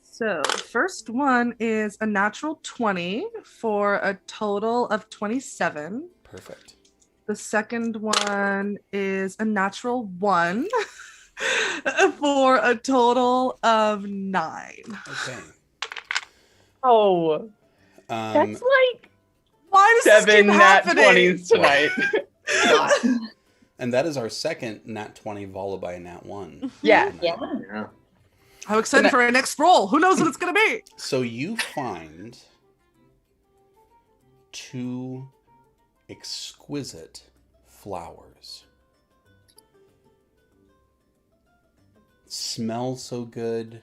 So first one is a natural 20 for a total of 27. Perfect. The second one is a natural 1 for a total of 9. Okay. Oh, that's like Why does this 7 keep nat happening? 20s tonight. And that is our second nat 20 followed by a nat 1. Yeah. Yeah. I'm excited for our next roll. Who knows what it's going to be? So you find 2 exquisite flowers. Smell so good.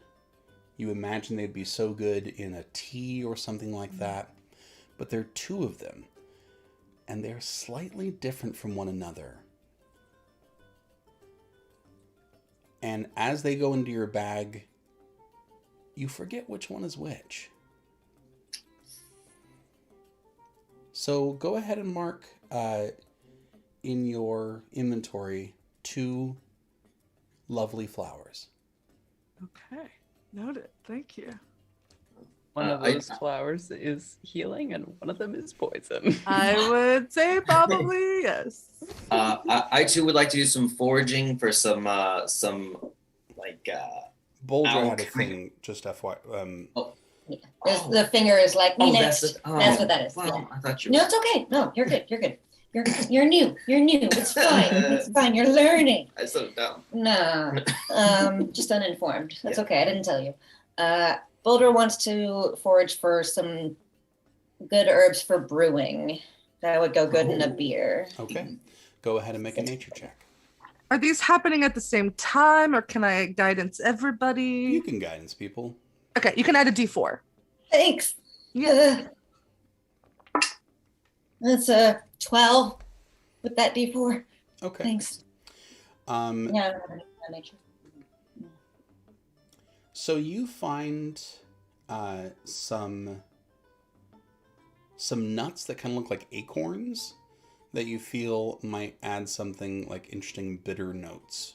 You imagine they'd be so good in a tea or something like that. But there are 2 of them. And they're slightly different from one another. And as they go into your bag, you forget which one is which. So go ahead and mark in your inventory 2 lovely flowers. Okay. Noted. Thank you. One of those flowers is healing and one of them is poison. I would say probably yes. I too would like to do some foraging for some like Boulder had a Okay. thing, just FY. The finger is like, me next. that's what that is. Well, Yeah. I thought you. No, it's okay. No, you're good. You're good. You're new. You're new. It's fine. It's fine. You're learning. I said it down. No, just uninformed. That's Yeah. okay. I didn't tell you. Boulder wants to forage for some good herbs for brewing. That would go good in a beer. Okay. Go ahead and make a nature check. Are these happening at the same time or can I guidance everybody? You can guidance people. Okay, you can add a d4. Thanks. Yeah. That's a 12 with that D4. Okay. Thanks. Yeah, I make sure. So you find some nuts that kind of look like acorns that you feel might add something like interesting bitter notes.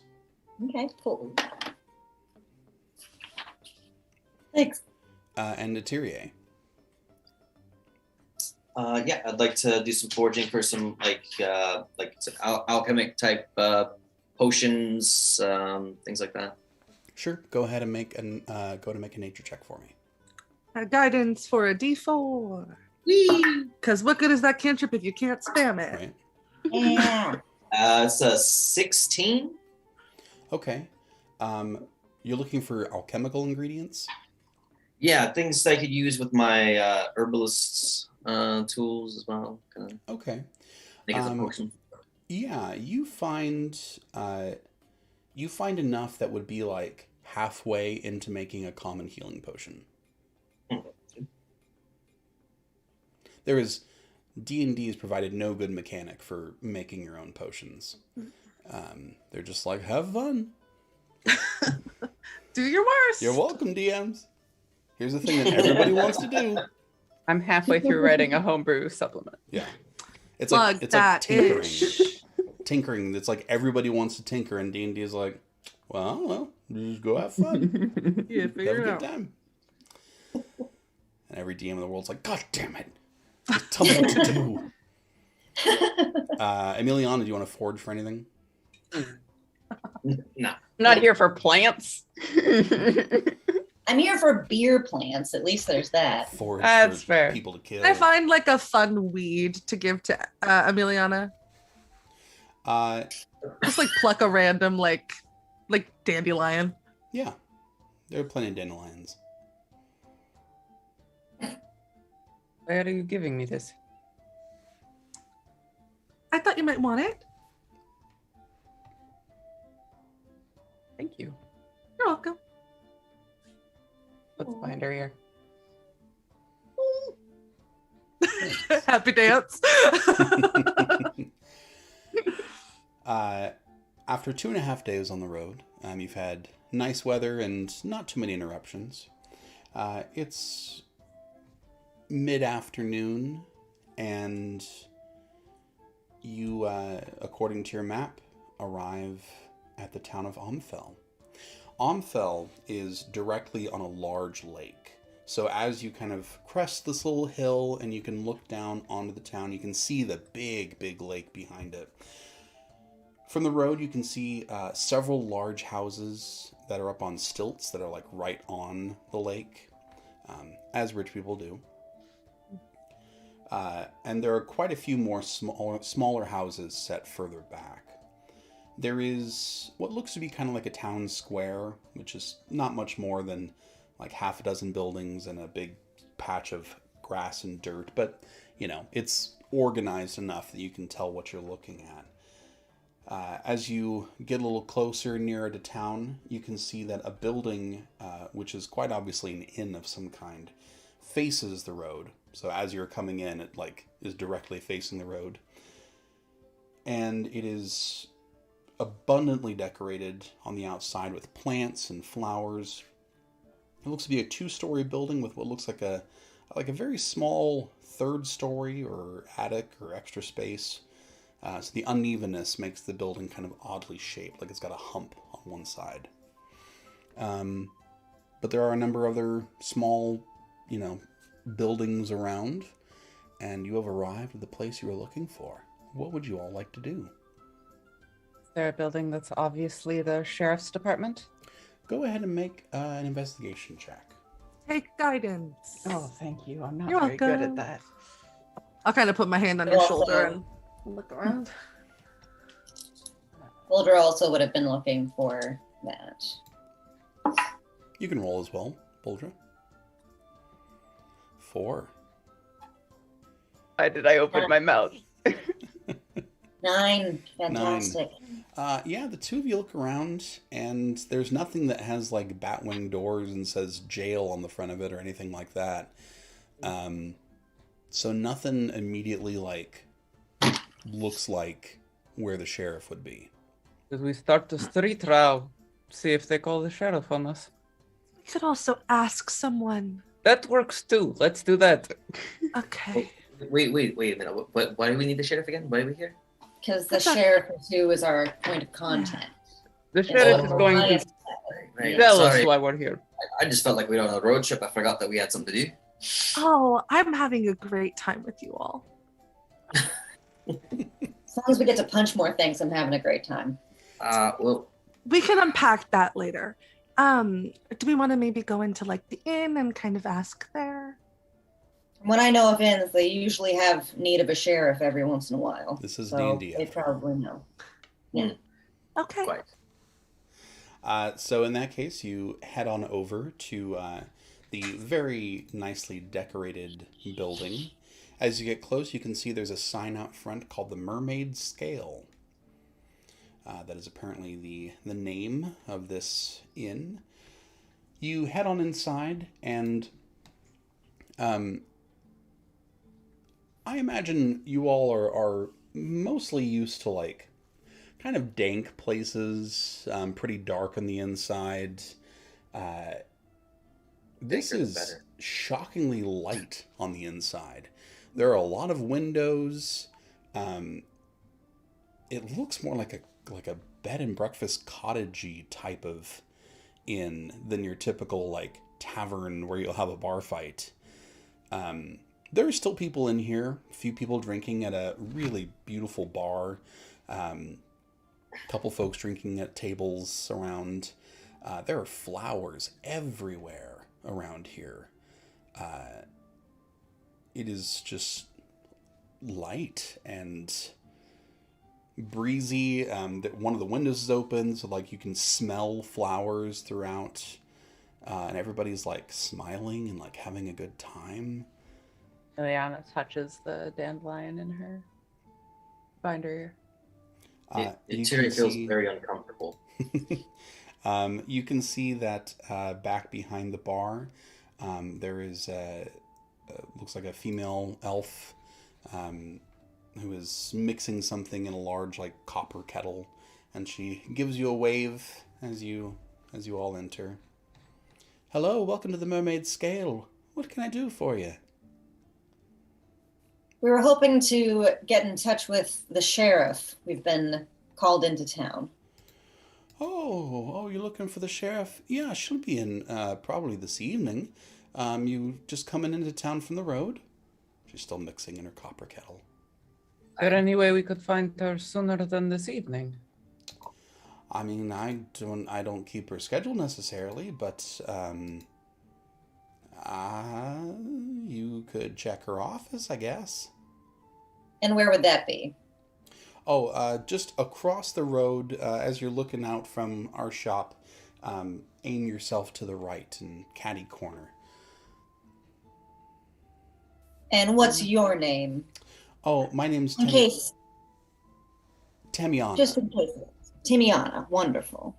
Okay, cool. Thanks. And Eteria. Yeah, I'd like to do some foraging for some like some alchemic type potions, things like that. Sure. Go ahead and make make a nature check for me. Guidance for a d4. Whee! Because what good is that cantrip if you can't spam it? Right. Yeah. It's a 16. Okay. You're looking for alchemical ingredients? Yeah, things I could use with my herbalist's tools as well. Kind of Okay. think it's a potion. Yeah, you find enough that would be like halfway into making a common healing potion. There is D&D has provided no good mechanic for making your own potions. They're just like, have fun. Do your worst. You're welcome, DMs. Here's the thing that everybody wants to do. I'm halfway through writing a homebrew supplement. Yeah. It's Plug like that tinkering. itch. Tinkering. It's like everybody wants to tinker, and D&D is like, well, just go have fun. Yeah, Have a figure it good out. time. And every DM in the world's like, God damn it. Just tell me what to do. Emiliana, do you want to forge for anything? No. I'm not here for plants. I'm here for beer plants. At least there's that. Forge That's for fair. people to kill. I find like a fun weed to give to Emiliana. Just like pluck a random like dandelion. Yeah. There are plenty of dandelions. Why are you giving me this? I thought you might want it. Thank you. You're welcome. What's behind her ear? Happy dance. After 2.5 days on the road, you've had nice weather and not too many interruptions. It's mid-afternoon, and you, according to your map, arrive at the town of Omfell. Omfell is directly on a large lake. So as you kind of crest this little hill and you can look down onto the town, you can see the big lake behind it. From the road, you can see several large houses that are up on stilts that are like right on the lake, as rich people do. And there are quite a few more smaller houses set further back. There is what looks to be kind of like a town square, which is not much more than like half a dozen buildings and a big patch of grass and dirt. But, you know, it's organized enough that you can tell what you're looking at. As you get a little closer nearer to town, you can see that a building, which is quite obviously an inn of some kind, faces the road. So as you're coming in, it like is directly facing the road. And it is abundantly decorated on the outside with plants and flowers. It looks to be a 2-story building with what looks like a very small 3rd story or attic or extra space. So the unevenness makes the building kind of oddly shaped, like it's got a hump on one side. But there are a number of other small, buildings around, and you have arrived at the place you were looking for. What would you all like to do? Is there a building that's obviously the sheriff's department? Go ahead and make an investigation check. Take guidance. Oh, thank you. I'm not You're very good welcome. at that. I'll kind of put my hand on your You're shoulder welcome. and look around. Boulder also would have been looking for that. You can roll as well, Boldra. 4. Why did I open my mouth? 9. Fantastic. Yeah, the two of you look around, and there's nothing that has like batwing doors and says jail on the front of it or anything like that. So nothing immediately like looks like where the sheriff would be. Should we start the street row? See if they call the sheriff on us. We could also ask someone. That works too. Let's do that. Okay. Wait a minute. Why do we need the sheriff again? Why are we here? Because the That's not- sheriff too is our point of contact. The sheriff is going to Right, tell us sorry. why we're here. I just felt like we were on a road trip. I forgot that we had something to do. Oh, I'm having a great time with you all. As long as we get to punch more things, I'm having a great time. Well, We can unpack that later. Do we want to maybe go into like the inn and kind of ask there? When I know of inns, they usually have need of a sheriff every once in a while. This is So D&D. they probably know. Yeah. Okay. quite. So in that case, you head on over to the very nicely decorated building. As you get close, you can see there's a sign out front called the Mermaid Scale. That is apparently the name of this inn. You head on inside, and I imagine you all are mostly used to like kind of dank places, pretty dark on the inside. This Darker the is better. shockingly light on the inside. There are a lot of windows. It looks more like a bed and breakfast cottagey type of inn than your typical like tavern where you'll have a bar fight. There are still people in here. A few people drinking at a really beautiful bar. Couple folks drinking at tables around. There are flowers everywhere around here. It is just light and breezy. One of the windows is open, so like you can smell flowers throughout. And everybody's like smiling and like having a good time. Ileana touches the dandelion in her binder. It certainly feels very uncomfortable. You can see that back behind the bar, there is looks like a female elf who is mixing something in a large like copper kettle, and she gives you a wave as you all enter. Hello, welcome to the Mermaid Scale. What can I do for you? We were hoping to get in touch with the sheriff. We've been called into town. Oh, you're looking for the sheriff? Yeah, she'll be in probably this evening. You just coming into town from the road? She's still mixing in her copper kettle. Is there any way we could find her sooner than this evening? I mean, I don't keep her schedule necessarily, but you could check her office, I guess. And where would that be? Oh, just across the road, as you're looking out from our shop, aim yourself to the right in caddy corner. And what's your name? Oh, my name's In case, Tamiana. just in case. Timiana, wonderful.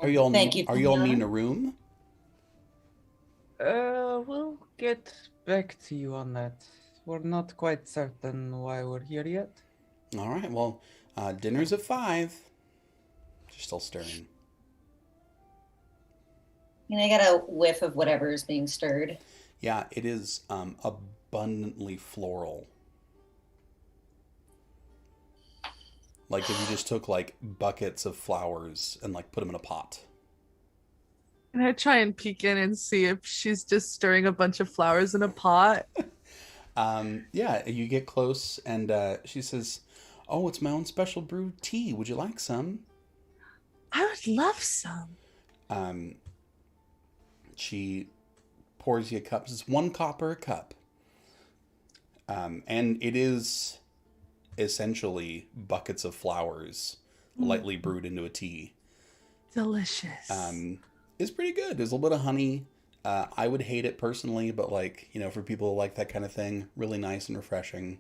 Are you all Timiana. needing a room? We'll get back to you on that. We're not quite certain why we're here yet. All right. Well, dinner's at 5. She's still stirring. And I got a whiff of whatever is being stirred. Yeah, it is abundantly floral. Like if you just took like buckets of flowers and like put them in a pot. Can I try and peek in and see if she's just stirring a bunch of flowers in a pot? Yeah, you get close and she says, "Oh, it's my own special brewed tea. Would you like some?" I would love some. She pours you a cup. It's 1 copper a cup. And it is essentially buckets of flowers lightly brewed into a tea. Delicious. It's pretty good. There's a little bit of honey. I would hate it personally, but like, for people who like that kind of thing, really nice and refreshing.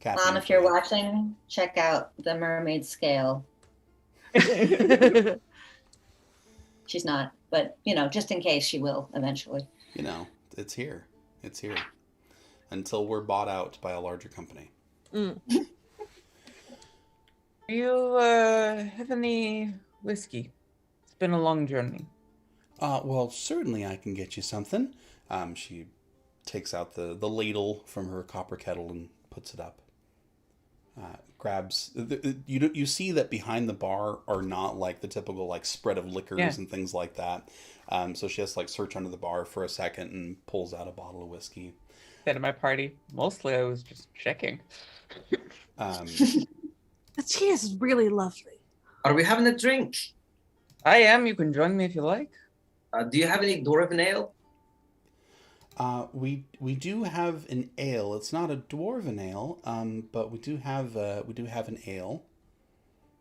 Caffeine If you're free. watching, check out the Mermaid Scale. She's not, but just in case she will eventually. It's here. It's here. Until we're bought out by a larger company. Mm. Do you have any whiskey? It's been a long journey. Well, certainly I can get you something. She takes out the ladle from her copper kettle and puts it up. Grabs you see that behind the bar are not like the typical like spread of liquors and things like that. So she has to like search under the bar for a second and pulls out a bottle of whiskey. At my party, mostly I was just checking. The tea is really lovely. Are we having a drink? I am. You can join me if you like. Do you have any dwarven ale? We do have an ale. It's not a dwarven ale, but we do have an ale.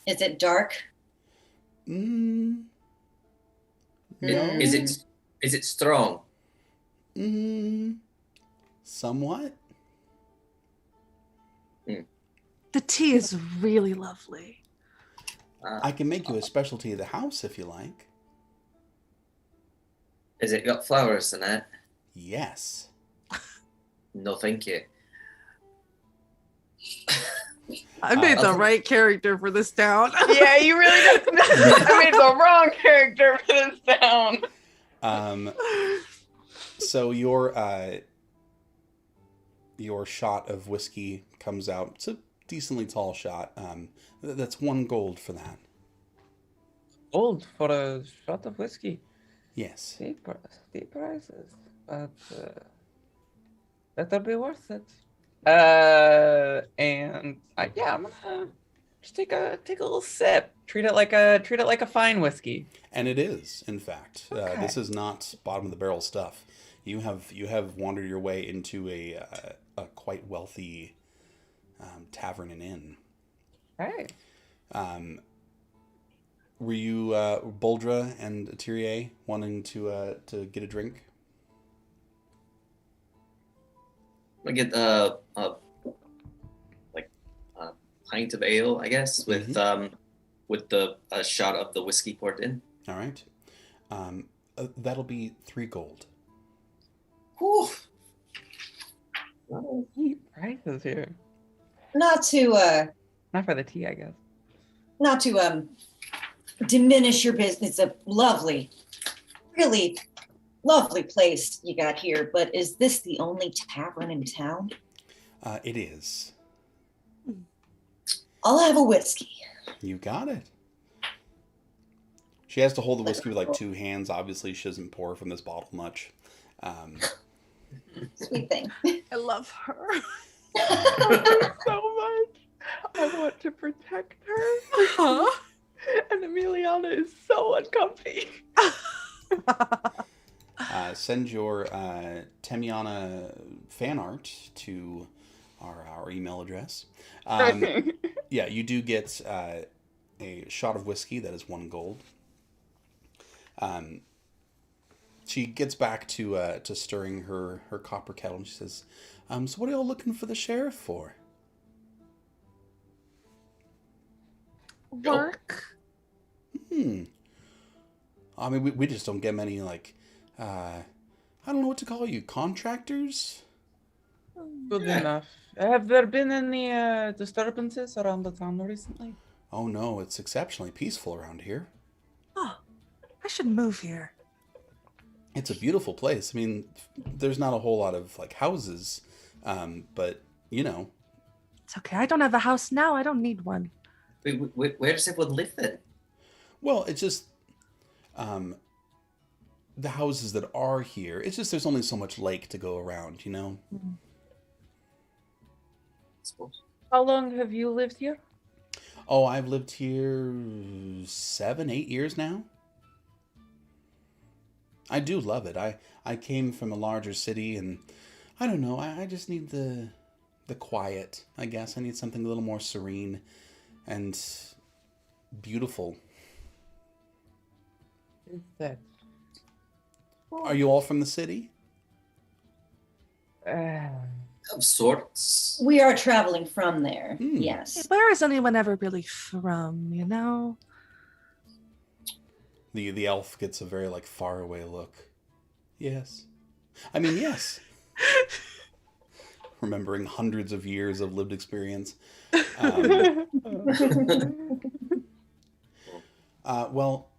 Is it dark? No. Is it strong? Somewhat. The tea is really lovely. I can make you a specialty of the house if you like. Has it got flowers in it? Yes. No, thank you. I made the I'll- right character for this town. Yeah, you really did. I made the wrong character for this town. So your shot of whiskey comes out. It's a decently tall shot. That's 1 gold for that. Old for a shot of whiskey. Yes. Steep prices, but that'll be worth it. And I'm gonna just take a little sip. Treat it like a fine whiskey. And it is, in fact. Okay. This is not bottom of the barrel stuff. You have wandered your way into a quite wealthy tavern and inn. Hey. Were you Boldra and Tyrier wanting to get a drink? I get a pint of ale, I guess, with the shot of the whiskey poured in. All right. That'll be 3 gold. Whew. Steep prices here. Not to Not for the tea, I guess. diminish your business. It's a lovely, really lovely place you got here, but is this the only tavern in town? It is. I'll have a whiskey. You got it. She has to hold the whiskey with like 2 hands. Obviously, she doesn't pour from this bottle much. Sweet thing. I love her. So much. I want to protect her. Huh? And Emiliana is so uncomfy. Send your Temiana fan art to our email address. Yeah, you do get a shot of whiskey. That is 1 gold. She gets back to stirring her copper kettle, and she says, "So what are y'all looking for the sheriff for?" Work. I mean, we just don't get many I don't know what to call you, contractors. Good enough. Have there been any disturbances around the town recently? Oh no, it's exceptionally peaceful around here. Oh, I should move here. It's a beautiful place. I mean, there's not a whole lot of houses, but you know. It's okay. I don't have a house now. I don't need one. Where does everyone live then? Well, it's just the houses that are here. It's just there's only so much lake to go around, you know. How long have you lived here? Oh, I've lived here 7, 8 years now. I do love it. I came from a larger city, and I don't know. I just need the quiet. I guess I need something a little more serene and beautiful. Is that? Are you all from the city? Of sorts. We are traveling from there. Hmm. Yes. Where is anyone ever really from, you know? The elf gets a very far away look. Yes. I mean, yes. Remembering hundreds of years of lived experience. Well,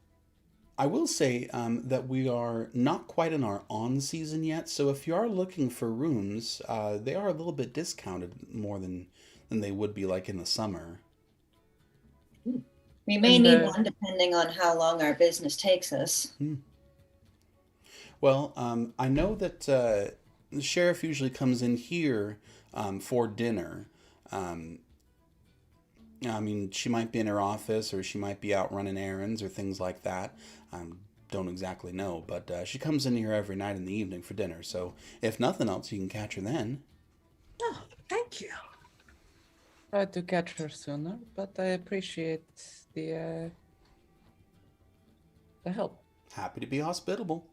I will say that we are not quite in our on season yet. So if you are looking for rooms, they are a little bit discounted more than they would be in the summer. We may need one depending on how long our business takes us. Well, I know that the sheriff usually comes in here for dinner. I mean, she might be in her office, or she might be out running errands or things like that. Don't exactly know, but she comes in here every night in the evening for dinner. So if nothing else, you can catch her then. Oh, thank you. Tried to catch her sooner, but I appreciate the help. Happy to be hospitable.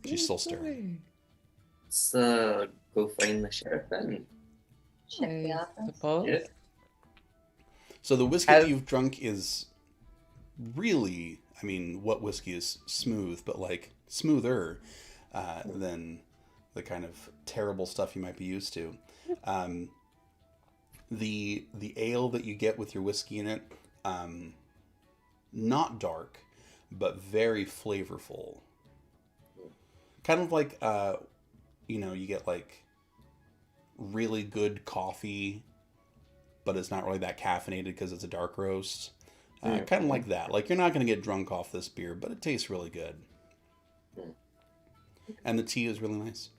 She's still stirring. Let's go find the sheriff then. Check the I office. suppose. Yeah. So the whiskey that you've drunk is really, I mean, what whiskey is smooth, but like smoother than the kind of terrible stuff you might be used to. The ale that you get with your whiskey in it, not dark, but very flavorful. Kind of like, you get like really good coffee, but it's not really that caffeinated because it's a dark roast. Kind of like that. Like, you're not going to get drunk off this beer, but it tastes really good. And the tea is really nice.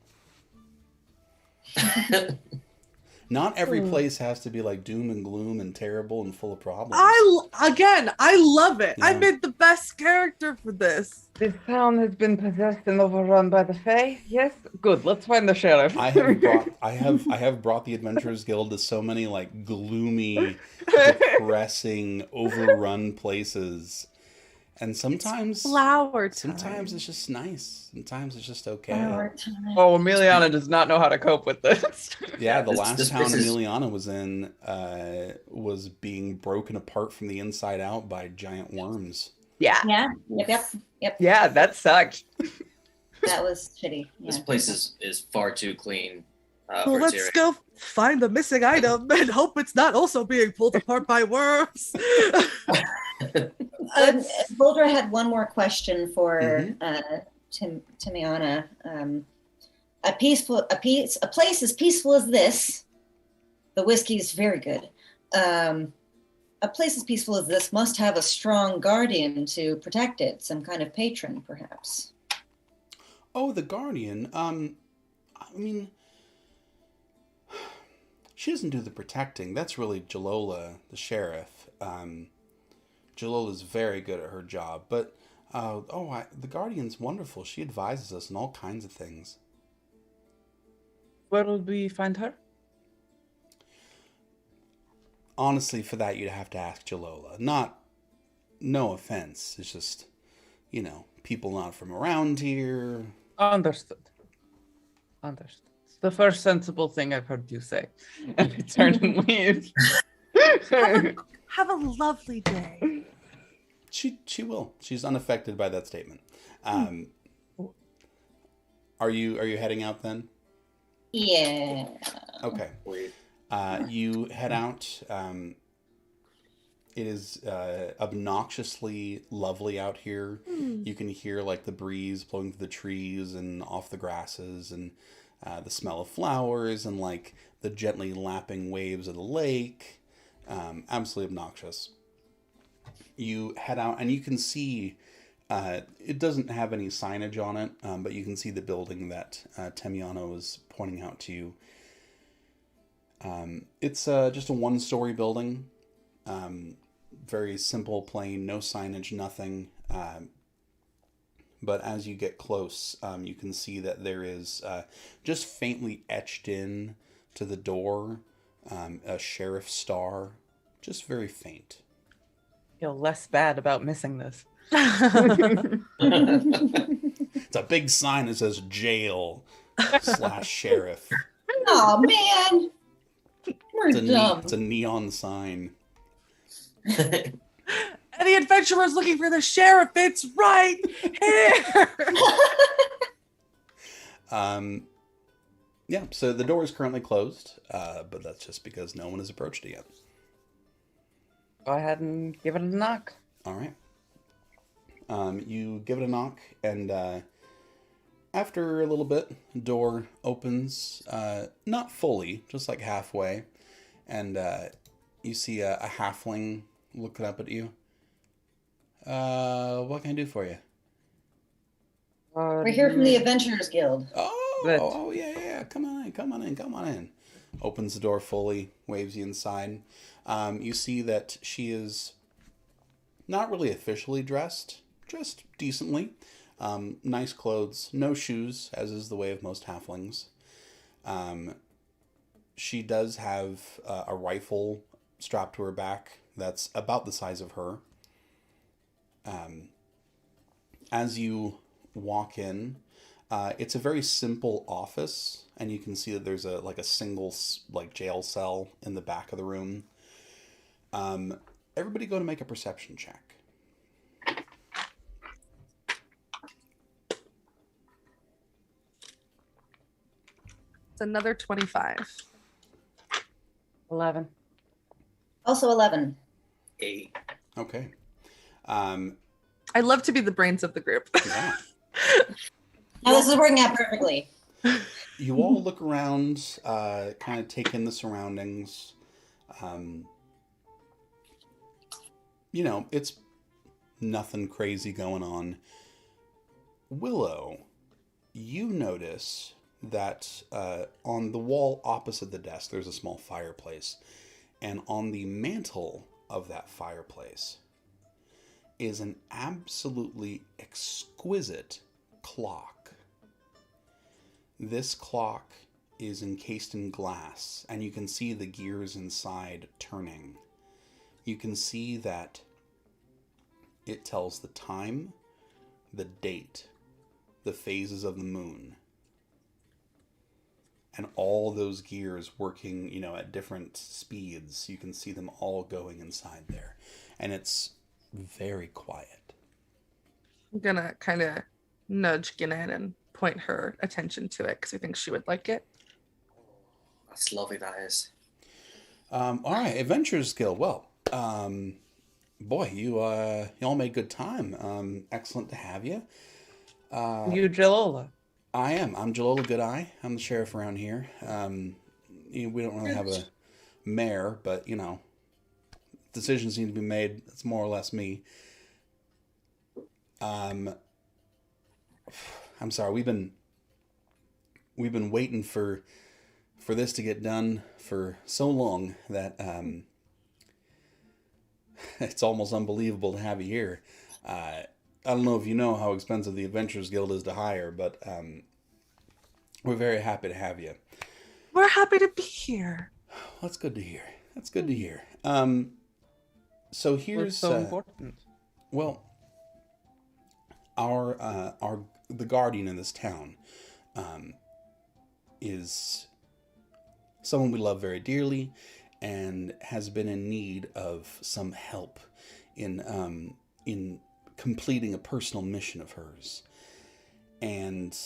Not every place has to be like doom and gloom and terrible and full of problems. I love it. Yeah. I made the best character for this. This town has been possessed and overrun by the Fae. Yes, good. Let's find the sheriff. I have brought the Adventurers Guild to so many like gloomy, depressing, overrun places, and sometimes Flower time. sometimes it's just nice. Sometimes it's just okay. Flower time. Oh, Emiliana does not know how to cope with this. Yeah, the This- last this town place is- Emiliana was in was being broken apart from the inside out by giant worms. Yeah. Yeah. Yep. Yeah, that sucked. That was shitty. This Yeah. place is far too clean Well, for its let's area. go find the missing item and hope it's not also being pulled apart by worms. Boulder had one more question for Timiana. A place as peaceful as this. The whiskey is very good. A place as peaceful as this must have a strong guardian to protect it, some kind of patron, perhaps. Oh, the Guardian. I mean, she doesn't do the protecting. That's really Jalola, the sheriff. Jalola's very good at her job, but the Guardian's wonderful. She advises us on all kinds of things. Where will we find her? Honestly, for that, you'd have to ask Jalola. No offense. It's just, people not from around here. Understood. It's the first sensible thing I've heard you say. And I turn and leave. Have a lovely day. She will. She's unaffected by that statement. Are you heading out then? Yeah. Okay. You head out. It is obnoxiously lovely out here. You can hear like the breeze blowing through the trees and off the grasses, and the smell of flowers, and like the gently lapping waves of the lake. Absolutely obnoxious. You head out and you can see it doesn't have any signage on it, but you can see the building that Temiano was pointing out to you. It's just a one-story building. Very simple, plain, no signage, nothing. But as you get close, you can see that there is just faintly etched in to the door a sheriff's star, just very faint. Feel less bad about missing this. It's a big sign that says jail / sheriff. Oh man, we're dumb. It's a neon sign. Any adventurers looking for the sheriff? It's right here. Yeah, so the door is currently closed, but that's just because no one has approached it yet. Go ahead and give it a knock. All right. You give it a knock, and after a little bit, the door opens, not fully, just like halfway, and you see a halfling looking up at you. What can I do for you? We're here from the Adventurers Guild. Oh, yeah. Come on in. Opens the door fully, waves you inside. You see that she is not really officially dressed decently. Nice clothes, no shoes, as is the way of most halflings. She does have a rifle strapped to her back that's about the size of her. As you walk in, It's a very simple office, and you can see that there's a single jail cell in the back of the room. Everybody go to make a perception check. It's another 25. 11. Also 11. 8. Okay. I love to be the brains of the group. Yeah. Now this is working out perfectly. You all look around, kind of take in the surroundings. It's nothing crazy going on. Willow, you notice that on the wall opposite the desk, there's a small fireplace. And on the mantle of that fireplace is an absolutely exquisite clock. This clock is encased in glass, and you can see the gears inside turning. You can see that it tells the time, the date, the phases of the moon, and all those gears working, at different speeds. You can see them all going inside there, and it's very quiet. I'm gonna kind of nudge Ginnan and point her attention to it because I think she would like it. That's lovely, that is. All right, Adventures Guild. Well, boy, you all made good time. Excellent to have you. You, Jalola. I'm Jalola Goodeye. I'm the sheriff around here. We don't really have a mayor, but decisions need to be made. It's more or less me. I'm sorry. We've been waiting for this to get done for so long that it's almost unbelievable to have you here. I don't know if you know how expensive the Adventurers Guild is to hire, but we're very happy to have you. We're happy to be here. That's good to hear. So here's What's so important? Well, the guardian in this town is someone we love very dearly and has been in need of some help in completing a personal mission of hers. And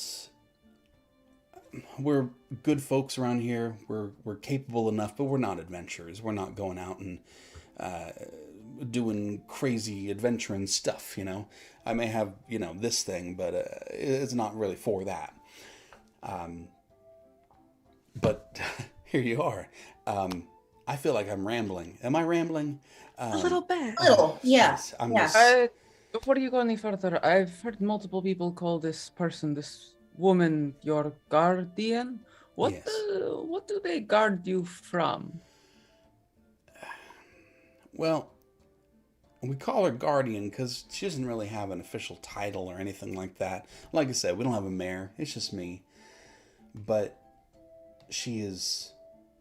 we're good folks around here. We're capable enough, but we're not adventurers. We're not going out and doing crazy adventuring stuff, I may have, this thing, but it's not really for that. But here you are. I feel like I'm rambling. Am I rambling? A little bit. A little, yeah. Yes, I'm Yeah. just- Before you go any further, I've heard multiple people call this woman, your guardian. Yes. What do they guard you from? Well, we call her guardian because she doesn't really have an official title or anything like that. Like I said, we don't have a mayor. It's just me. But she is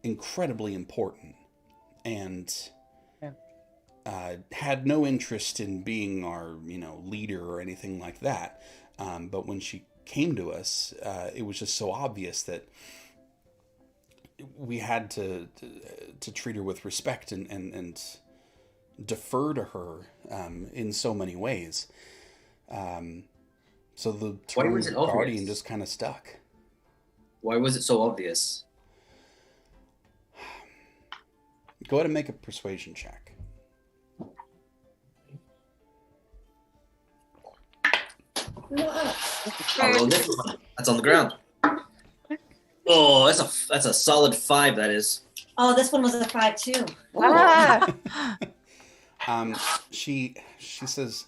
incredibly important and had no interest in being our, leader or anything like that. But when she came to us, it was just so obvious that we had to treat her with respect and defer to her in so many ways. So the term was it obvious? guardian just kind of stuck. Why was it so obvious? Go ahead and make a persuasion check. I rolled it. That's on the ground. Oh, that's a solid 5. That is. Oh, this one was a 5 too. Ah! She says,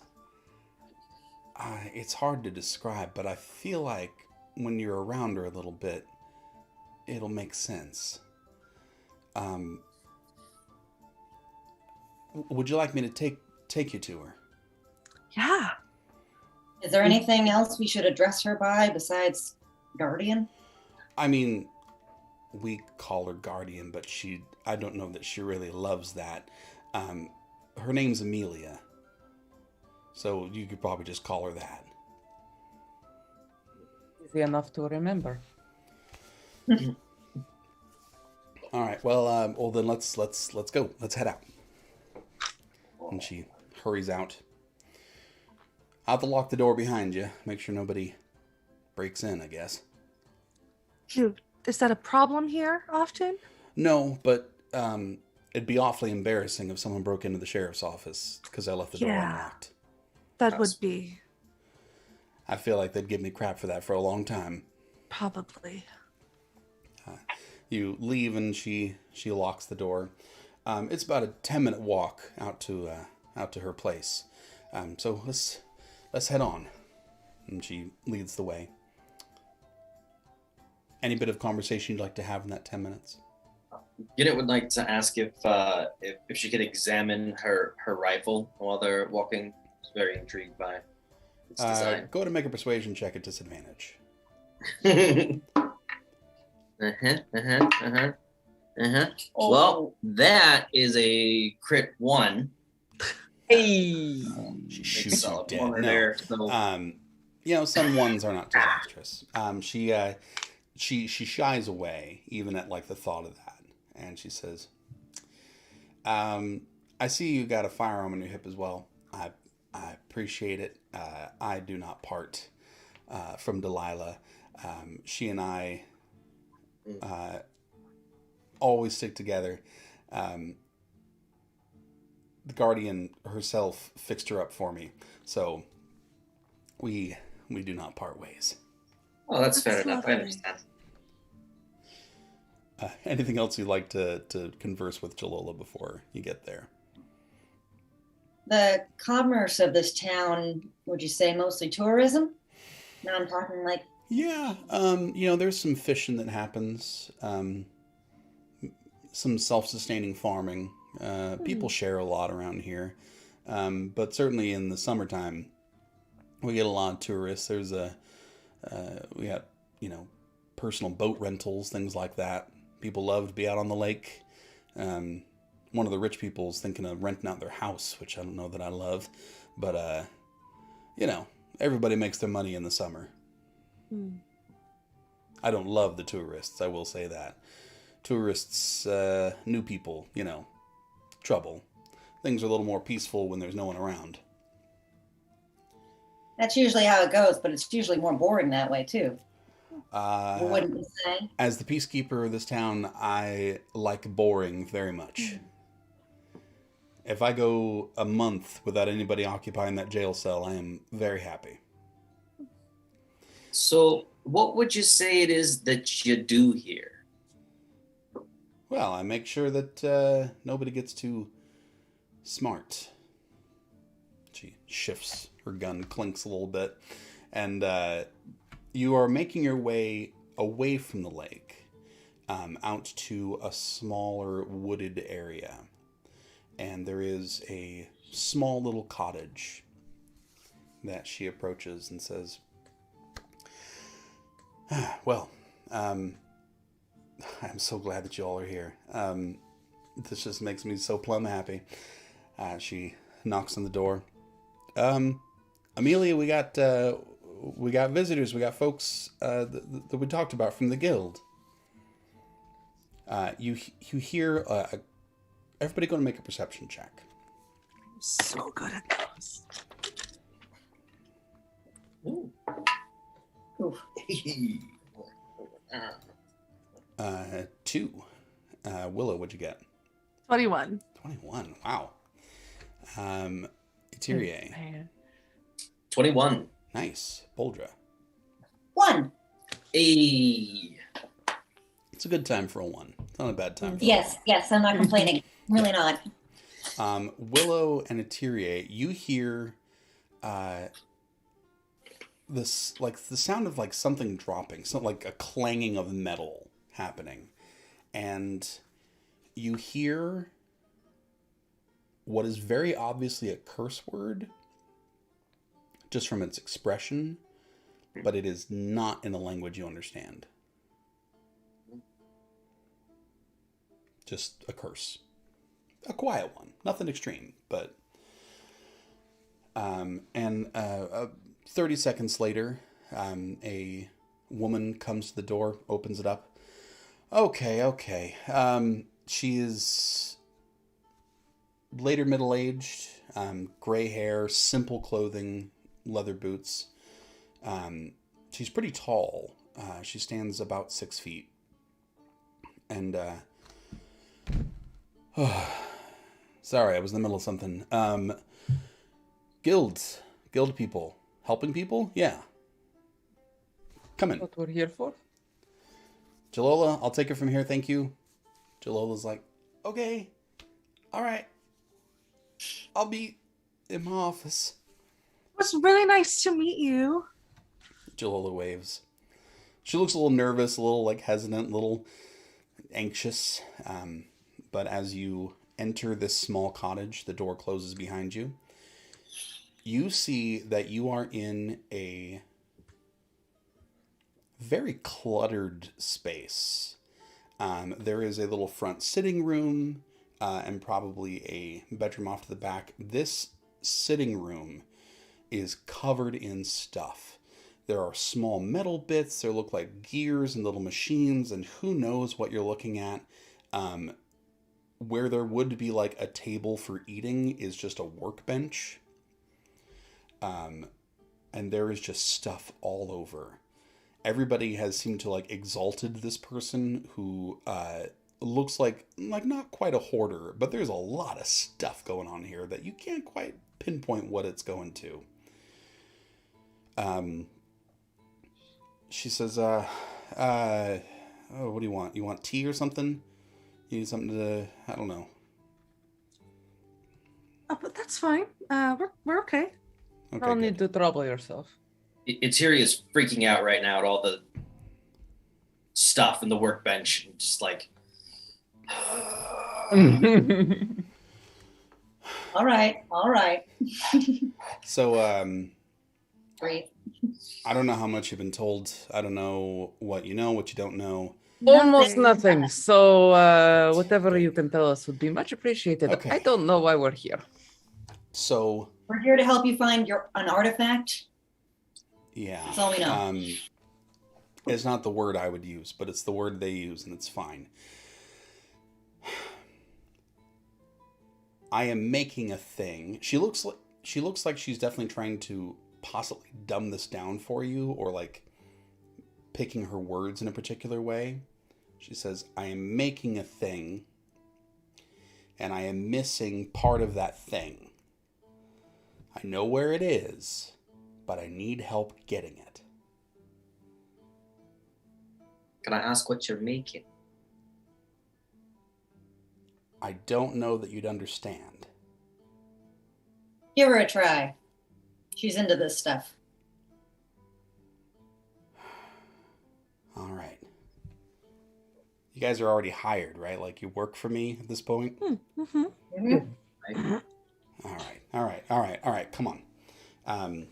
it's hard to describe, but I feel like when you're around her a little bit, it'll make sense. Would you like me to take you to her? Yeah. Is there anything else we should address her by besides guardian? I mean, we call her guardian, but I don't know that she really loves that. Her name's Amelia, so you could probably just call her that. Easy enough to remember. All right. Well, then let's go. Let's head out. And she hurries out. I'll have to lock the door behind you. Make sure nobody breaks in, I guess. Is that a problem here often? No, but it'd be awfully embarrassing if someone broke into the sheriff's office because I left the door unlocked. That would be. I feel like they'd give me crap for that for a long time. Probably. You leave and she locks the door. It's about a 10-minute walk out to her place. So let's head on. And she leads the way. Any bit of conversation you'd like to have in that 10 minutes? Gideon would like to ask if she could examine her rifle while they're walking. He's very intrigued by its design. Go to make a persuasion check at disadvantage. Well, that is a crit 1. Hey! She shoots you dead. No. There, so. Some ones are not disastrous. She shies away even at like the thought of that, and she says, "I see you got a firearm on your hip as well. I appreciate it. I do not part from Delilah. She and I always stick together. The Guardian herself fixed her up for me, so we do not part ways." Oh, that's fair That's enough. I lovely. understand. Anything else you'd like to converse with Jalola before you get there? The commerce of this town, would you say mostly tourism? No, I'm talking like. Yeah, there's some fishing that happens, some self-sustaining farming. People share a lot around here, but certainly in the summertime, we get a lot of tourists. There's we got, personal boat rentals, things like that. People love to be out on the lake. One of the rich people's thinking of renting out their house, which I don't know that I love, but everybody makes their money in the summer. I don't love the tourists, I will say that. Tourists, new people, trouble. Things are a little more peaceful when there's no one around. That's usually how it goes, but it's usually more boring that way too. Wouldn't you say? As the peacekeeper of this town, I like boring very much. If I go a month without anybody occupying that jail cell, I am very happy. So, what would you say it is that you do here? Well, I make sure that nobody gets too smart. She shifts, her gun clinks a little bit, and you are making your way away from the lake, out to a smaller wooded area. And there is a small little cottage that she approaches and says, "Well, I'm so glad that you all are here. This just makes me so plumb happy." She knocks on the door. "Amelia, we got visitors. We got folks that we talked about from the guild." You hear everybody going to make a perception check. I'm so good at those. Ooh. Oof. 2. Willow, what'd you get? 21. 21. Wow. Eteria. Man. 21. Nice. Boldra. 1. Hey. It's a good time for a 1. It's not a bad time for Yes, I'm not complaining. Really not. a 1. Willow and Eteria, you hear this, like the sound of like something dropping, something like a clanging of metal happening, and you hear what is very obviously a curse word just from its expression, but it is not in a language you understand. Just a curse. A quiet one. Nothing extreme, but 30 seconds later, a woman comes to the door, opens it up. Okay. She is later middle-aged, gray hair, simple clothing, leather boots. She's pretty tall. She stands about 6 feet. And, sorry, I was in the middle of something. Guild people. Helping people? Yeah. Come in. What we're here for? Jalola, I'll take it from here, thank you. Jalola's like, okay. All right. I'll be in my office. It was really nice to meet you. Jalola waves. She looks a little nervous, a little like hesitant, a little anxious. But as you enter this small cottage, the door closes behind you. You see that you are in a very cluttered space. There is a little front sitting room and probably a bedroom off to the back. This sitting room is covered in stuff. There are small metal bits. There look like gears and little machines, and who knows what you're looking at. Where there would be like a table for eating is just a workbench. And there is just stuff all over. Everybody has seemed to like exalted this person who looks like not quite a hoarder, but there's a lot of stuff going on here that you can't quite pinpoint what it's going to. She says, oh, what do you want? You want tea or something? You need something to, I don't know. Oh, but that's fine. We're okay. Okay, Don't good. need to trouble yourself. Itiri is freaking out right now at all the stuff in the workbench. And just like, All right. So, Breathe. I don't know how much you've been told. I don't know what you don't know. Almost nothing. So whatever you can tell us would be much appreciated. Okay. I don't know why we're here. So, We're here to help you find an artifact. yeah. That's all we know. It's not the word I would use, but it's the word they use, and it's fine. I am making a thing. She looks like she's definitely trying to possibly dumb this down for you, or like picking her words in a particular way. She says, I am making a thing, and I am missing part of that thing. I know where it is, but I need help getting it. can I ask what you're making? I don't know that you'd understand. Give her a try. She's into this stuff. All right. You guys are already hired, right? Like you work for me at this point? Mm-hmm. Mm-hmm. All right. Come on.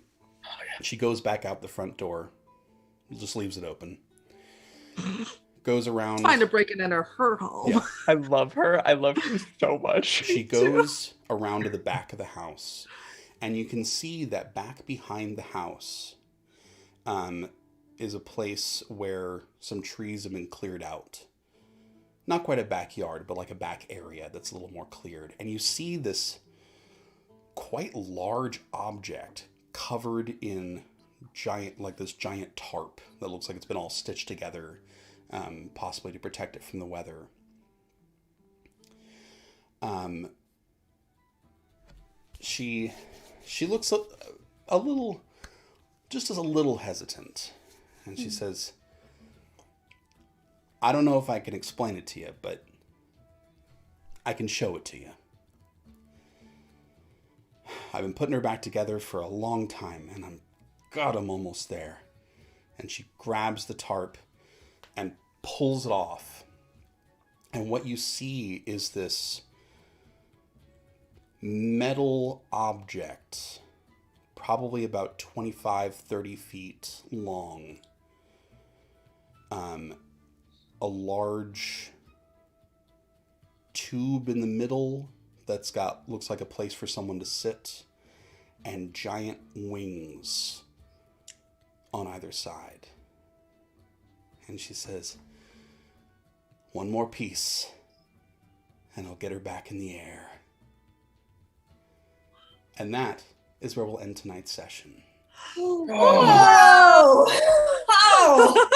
She goes back out the front door. Just leaves it open. Goes around. Fine to break it into her home. Yeah. I love her. I love her so much. She goes around to the back of the house, and you can see that back behind the house is a place where some trees have been cleared out. Not quite a backyard, but like a back area that's a little more cleared. And you see this quite large object covered in this giant tarp that looks like it's been all stitched together, possibly to protect it from the weather. She looks a little hesitant, and she says, I don't know if I can explain it to you, but I can show it to you. I've been putting her back together for a long time, and I'm almost there. And she grabs the tarp and pulls it off. And what you see is this metal object, probably about 25, 30 feet long. A large tube in the middle that's looks like a place for someone to sit, and giant wings on either side. and she says, "One more piece, and I'll get her back in the air." And that is where we'll end tonight's session. Whoa! Oh!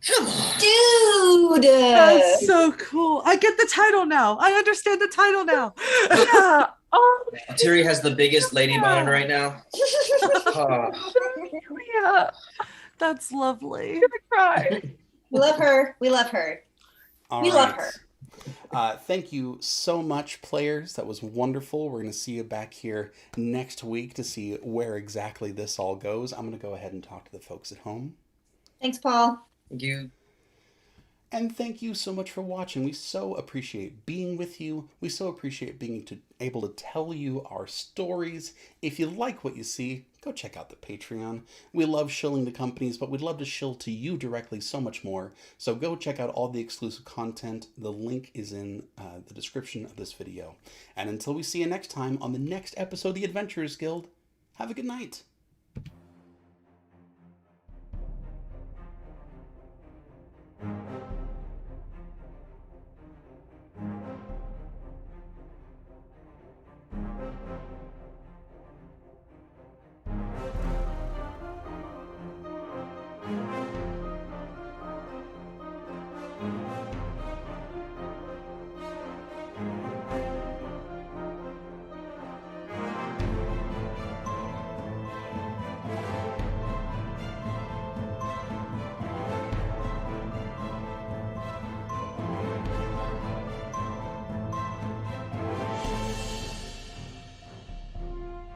Come on. Dude! That's so cool. I get the title now. I understand the title now. Yeah. Oh, Turi has the biggest lady boner right now. Oh. yeah. That's lovely. I'm gonna cry. We love her. We love her. All We love her. Thank you so much, players. That was wonderful. We're going to see you back here next week to see where exactly this all goes. I'm going to go ahead and talk to the folks at home. Thanks, Paul. Thank you. And thank you so much for watching. We so appreciate being with you. We so appreciate being able to tell you our stories. If you like what you see, go check out the Patreon. We love shilling to companies, but we'd love to shill to you directly so much more. So go check out all the exclusive content. The link is in the description of this video. And until we see you next time on the next episode of the Adventurers Guild, have a good night.